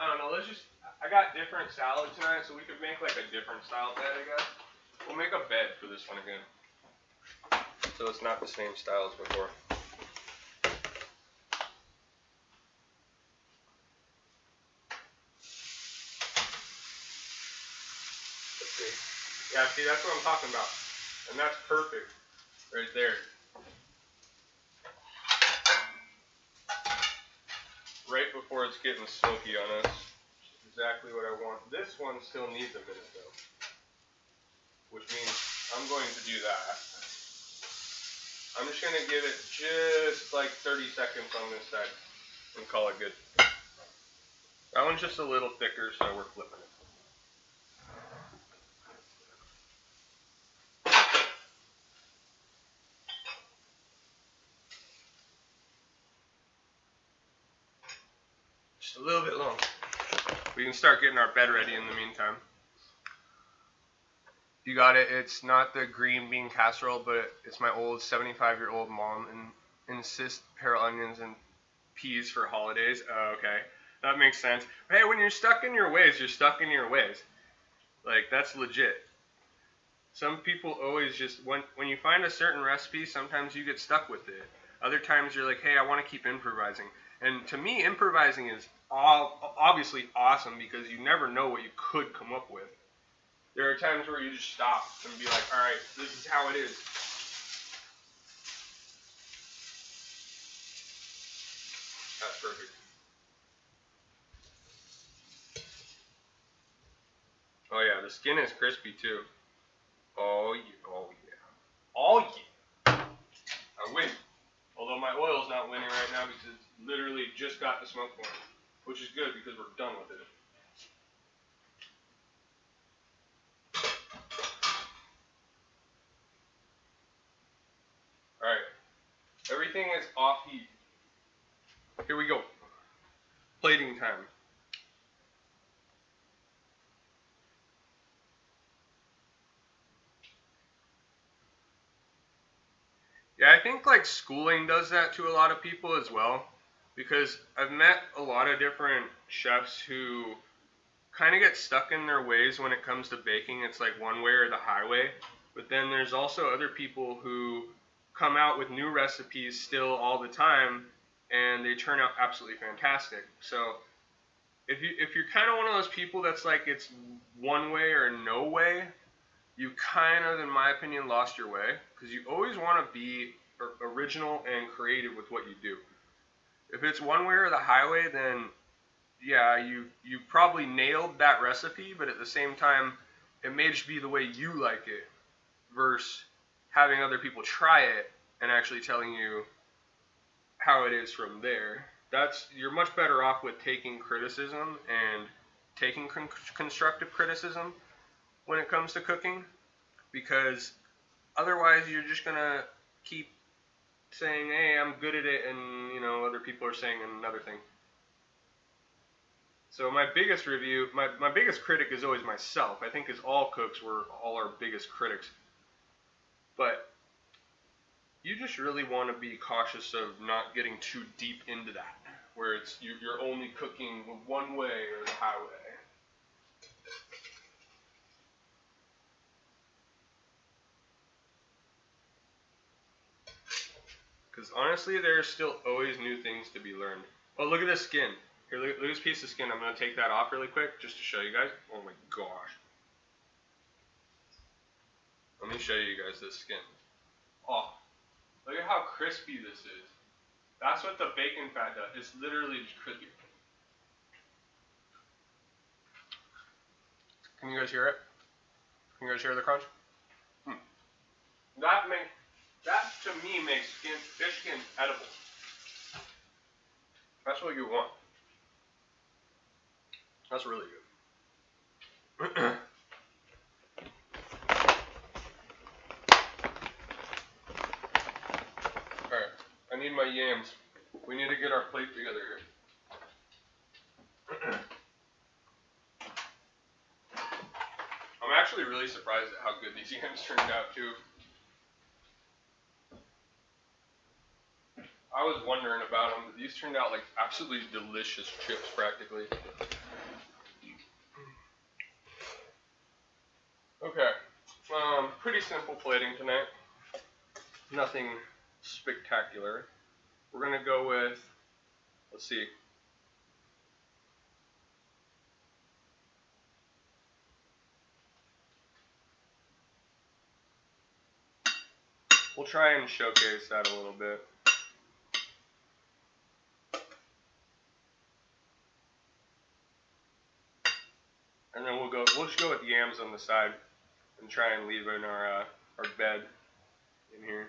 don't know, I got different salad tonight, so we could make like a different style bed, I guess. We'll make a bed for this one again. So it's not the same style as before. Let's see. Yeah, see, that's what I'm talking about. And that's perfect right there. Right before it's getting smoky on us. Exactly what I want. This one still needs a minute though. Which means I'm going to do that. I'm just going to give it just like 30 seconds on this side and call it good. That one's just a little thicker, so we're flipping it. Just a little bit long. We can start getting our bed ready in the meantime. You got it. It's not the green bean casserole, but it's my old 75-year-old mom and insists pear onions and peas for holidays. Okay, that makes sense. Hey, when you're stuck in your ways, you're stuck in your ways. Like, that's legit. Some people always just, when you find a certain recipe, sometimes you get stuck with it. Other times you're like, hey, I want to keep improvising. And to me, improvising is obviously awesome because you never know what you could come up with. There are times where you just stop and be like, all right, this is how it is. That's perfect. Oh yeah, the skin is crispy too. Oh yeah, oh yeah. Oh yeah. I win. Although my oil's not winning right now because it's literally just got the smoke going, which is good because we're done with it. Alright, everything is off heat. Here we go. Plating time. Yeah, I think like schooling does that to a lot of people as well, because I've met a lot of different chefs who kind of get stuck in their ways when it comes to baking. It's like one way or the highway. But then there's also other people who come out with new recipes still all the time, and they turn out absolutely fantastic. So if you're kind of one of those people that's like it's one way or no way, you kind of, in my opinion, lost your way, because you always want to be original and creative with what you do. If it's one way or the highway, then yeah, you probably nailed that recipe, but at the same time, it may just be the way you like it, versus having other people try it and actually telling you how it is from there. You're much better off with taking criticism and taking constructive criticism when it comes to cooking, because otherwise you're just gonna keep saying, hey, I'm good at it, and other people are saying another thing. So my biggest critic is always myself. I think as all cooks, we're all our biggest critics. But you just really want to be cautious of not getting too deep into that, where it's you're only cooking one way or the highway. Because honestly, there's still always new things to be learned. Oh, look at this skin. Here, look at this piece of skin. I'm going to take that off really quick just to show you guys. Oh my gosh. Let me show you guys this skin. Oh, look at how crispy this is. That's what the bacon fat does. It's literally just crispy. Can you guys hear it? Can you guys hear the crunch? That to me makes fish skin edible. That's what you want. That's really good. need my yams. We need to get our plate together here. I'm actually really surprised at how good these yams turned out too. I was wondering about them, but these turned out like absolutely delicious chips practically. Okay, pretty simple plating tonight. Nothing spectacular. We're gonna go with, let's see. We'll try and showcase that a little bit. And then we'll just go with yams on the side and try and leave in our bed in here.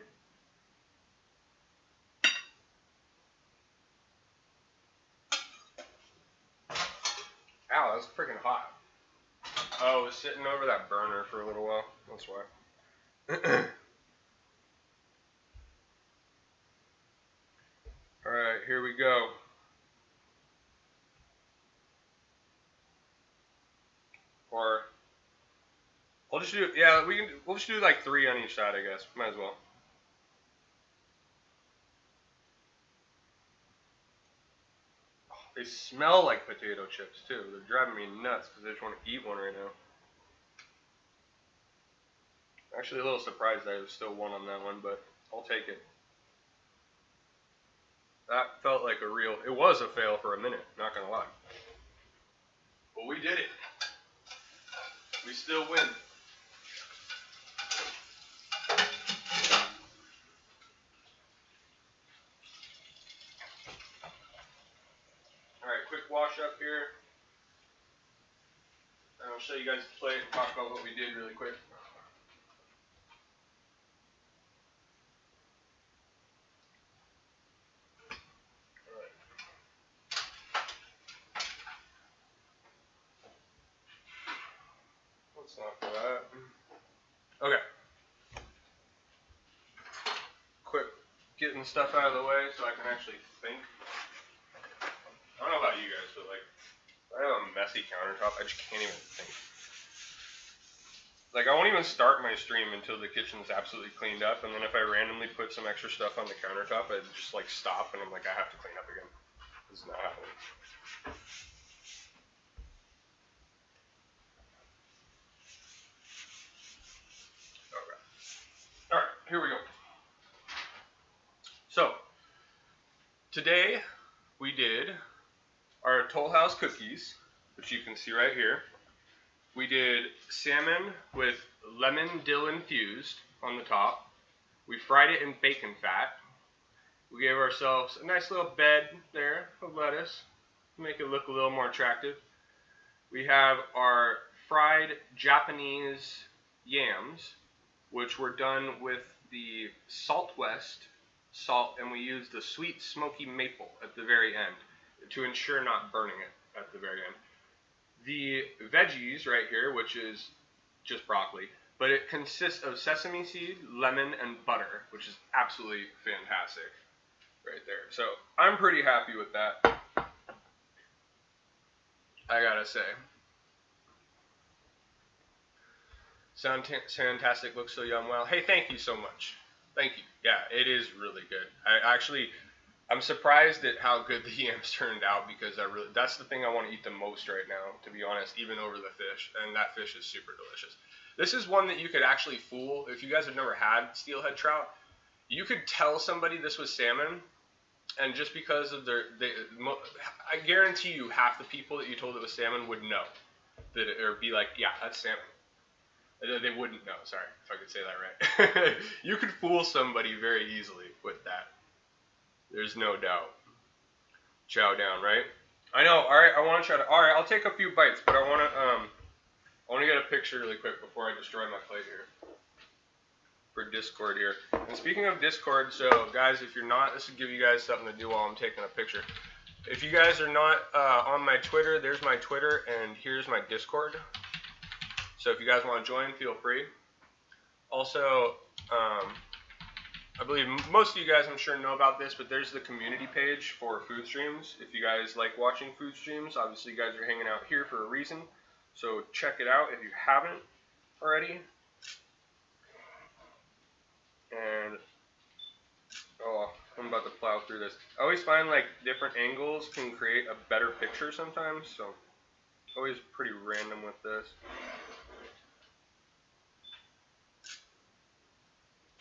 Ow, that's freaking hot. Oh, I was sitting over that burner for a little while. That's why. Alright, here we go. Or we'll just do, yeah, we'll just do like 3 on each side, I guess. Might as well. Oh, they smell like potato chips too. They're driving me nuts because I just want to eat one right now. Actually a little surprised I was still one on that one, but I'll take it. That felt like it was a fail for a minute, not gonna lie. But we did it. We still win. Alright, quick wash up here. And I'll show you guys the plate and talk about what we did really quick. Alright. Let's not do that. Okay. Quick, getting stuff out of the way so I can actually think. I don't know about you guys, but like, I have a messy countertop. I just can't even think. Like, I won't even start my stream until the kitchen's absolutely cleaned up, and then if I randomly put some extra stuff on the countertop, I just like stop and I'm like, I have to clean up again. This is not happening. Okay. Alright, here we go. So, today we did our Toll House cookies, which you can see right here. We did salmon with lemon dill infused on the top. We fried it in bacon fat. We gave ourselves a nice little bed there of lettuce to make it look a little more attractive. We have our fried Japanese yams, which were done with the Saltwest salt, and we used the sweet smoky maple at the very end to ensure not burning it at the very end. The veggies right here, which is just broccoli, but it consists of sesame seed, lemon, and butter, which is absolutely fantastic right there. So I'm pretty happy with that, I gotta say. Sound fantastic, looks so yum. Well, hey, thank you so much. Thank you. Yeah, it is really good. I'm surprised at how good the yams turned out, because that's the thing I want to eat the most right now, to be honest, even over the fish, and that fish is super delicious. This is one that you could actually fool. If you guys have never had steelhead trout, you could tell somebody this was salmon, and just because of I guarantee you half the people that you told it was salmon would know, or be like, yeah, that's salmon. They wouldn't know, sorry, if I could say that right. You could fool somebody very easily with that. There's no doubt. Chow down, right? I know. All right, I want to try to. All right, I'll take a few bites, but I want to get a picture really quick before I destroy my plate here. For Discord here. And speaking of Discord, so guys, if you're not, this will give you guys something to do while I'm taking a picture. If you guys are not on my Twitter, there's my Twitter, and here's my Discord. So if you guys want to join, feel free. Also, I believe most of you guys, I'm sure, know about this, but there's the community page for food streams. If you guys like watching food streams, obviously you guys are hanging out here for a reason. So check it out if you haven't already. And, oh, I'm about to plow through this. I always find like different angles can create a better picture sometimes, so always pretty random with this.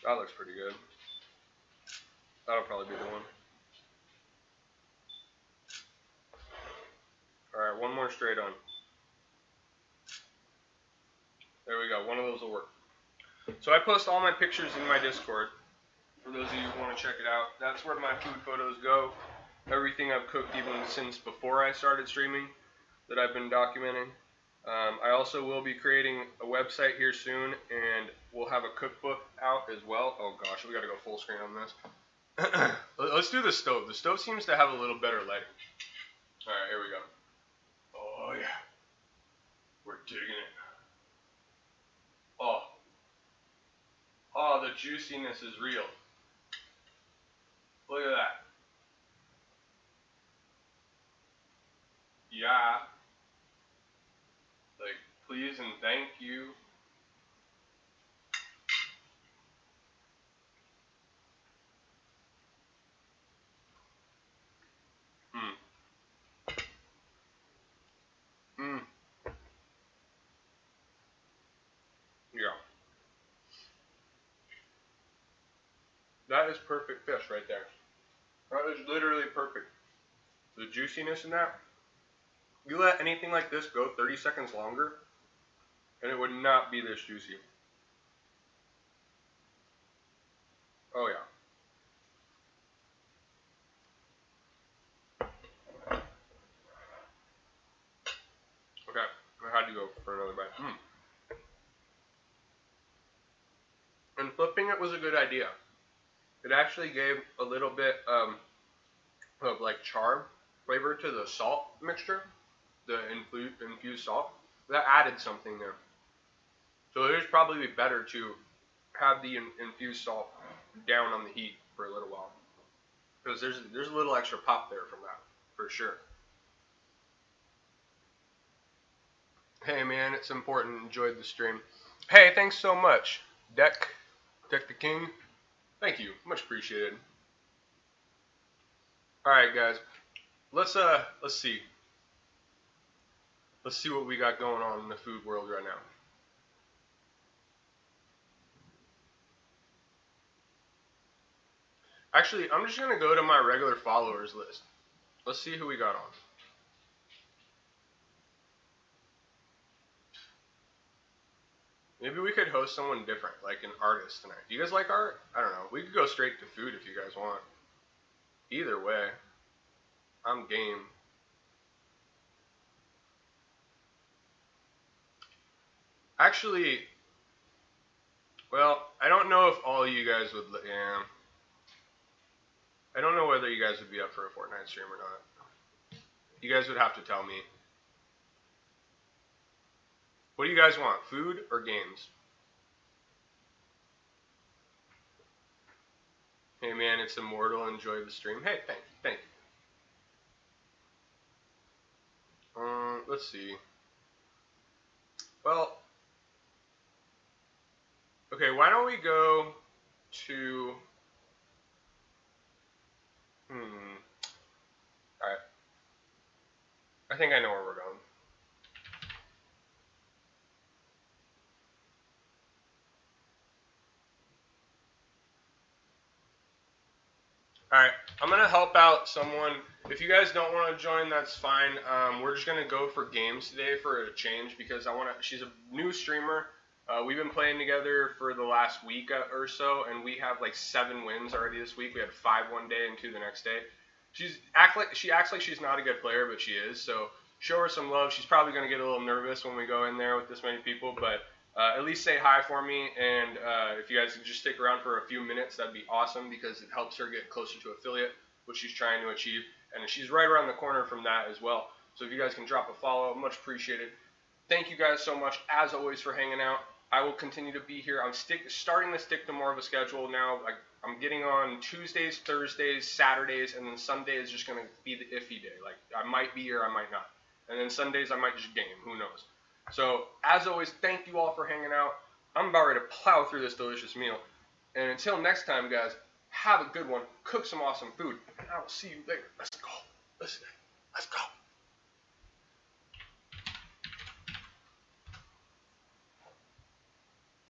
That looks pretty good. That'll probably be the one. Alright, one more straight on. There we go, one of those will work. So I post all my pictures in my Discord. For those of you who want to check it out, that's where my food photos go. Everything I've cooked even since before I started streaming that I've been documenting. I also will be creating a website here soon, and we'll have a cookbook out as well. Oh gosh, we gotta go full screen on this. Let's do the stove. The stove seems to have a little better lighting. Alright, here we go. Oh yeah. We're digging it. Oh. Oh, the juiciness is real. Look at that. Yeah. Like, please and thank you. Yeah. That is perfect fish right there. That is literally perfect. The juiciness in that. You let anything like this go 30 seconds longer, and it would not be this juicy. Oh yeah. Okay, I had to go for another bite. And flipping it was a good idea. It actually gave a little bit of like char flavor to the salt mixture, the infused salt. That added something there. So it is probably better to have the infused salt down on the heat for a little while, because there's a little extra pop there from that, for sure. Hey man, it's important. Enjoyed the stream. Hey, thanks so much, Deck the King. Thank you, much appreciated. All right, guys, let's see. Let's see what we got going on in the food world right now. Actually, I'm just gonna go to my regular followers list. Let's see who we got on. Maybe we could host someone different, like an artist tonight. Do you guys like art? I don't know. We could go straight to food if you guys want. Either way, I'm game. Actually, well, I don't know if all you guys would, yeah. I don't know whether you guys would be up for a Fortnite stream or not. You guys would have to tell me. What do you guys want, food or games? Hey man, it's Immortal. Enjoy the stream. Hey, thank you. Let's see. Well, okay, why don't we go to... Alright. I think I know where we're going. Alright, I'm going to help out someone. If you guys don't want to join, that's fine. We're just going to go for games today for a change, because she's a new streamer. We've been playing together for the last week or so, and we have like 7 wins already this week. We had 5 one day and 2 the next day. She acts like she's not a good player, but she is. So show her some love. She's probably going to get a little nervous when we go in there with this many people, but at least say hi for me. And if you guys could just stick around for a few minutes, that'd be awesome, because it helps her get closer to affiliate, which she's trying to achieve. And she's right around the corner from that as well. So if you guys can drop a follow, much appreciated. Thank you guys so much, as always, for hanging out. I will continue to be here. I'm starting to stick to more of a schedule now. I'm getting on Tuesdays, Thursdays, Saturdays, and then Sunday is just going to be the iffy day. Like, I might be here, I might not. And then Sundays, I might just game. Who knows? So, as always, thank you all for hanging out. I'm about ready to plow through this delicious meal. And until next time, guys, have a good one. Cook some awesome food. And I will see you later. Let's go. Let's go.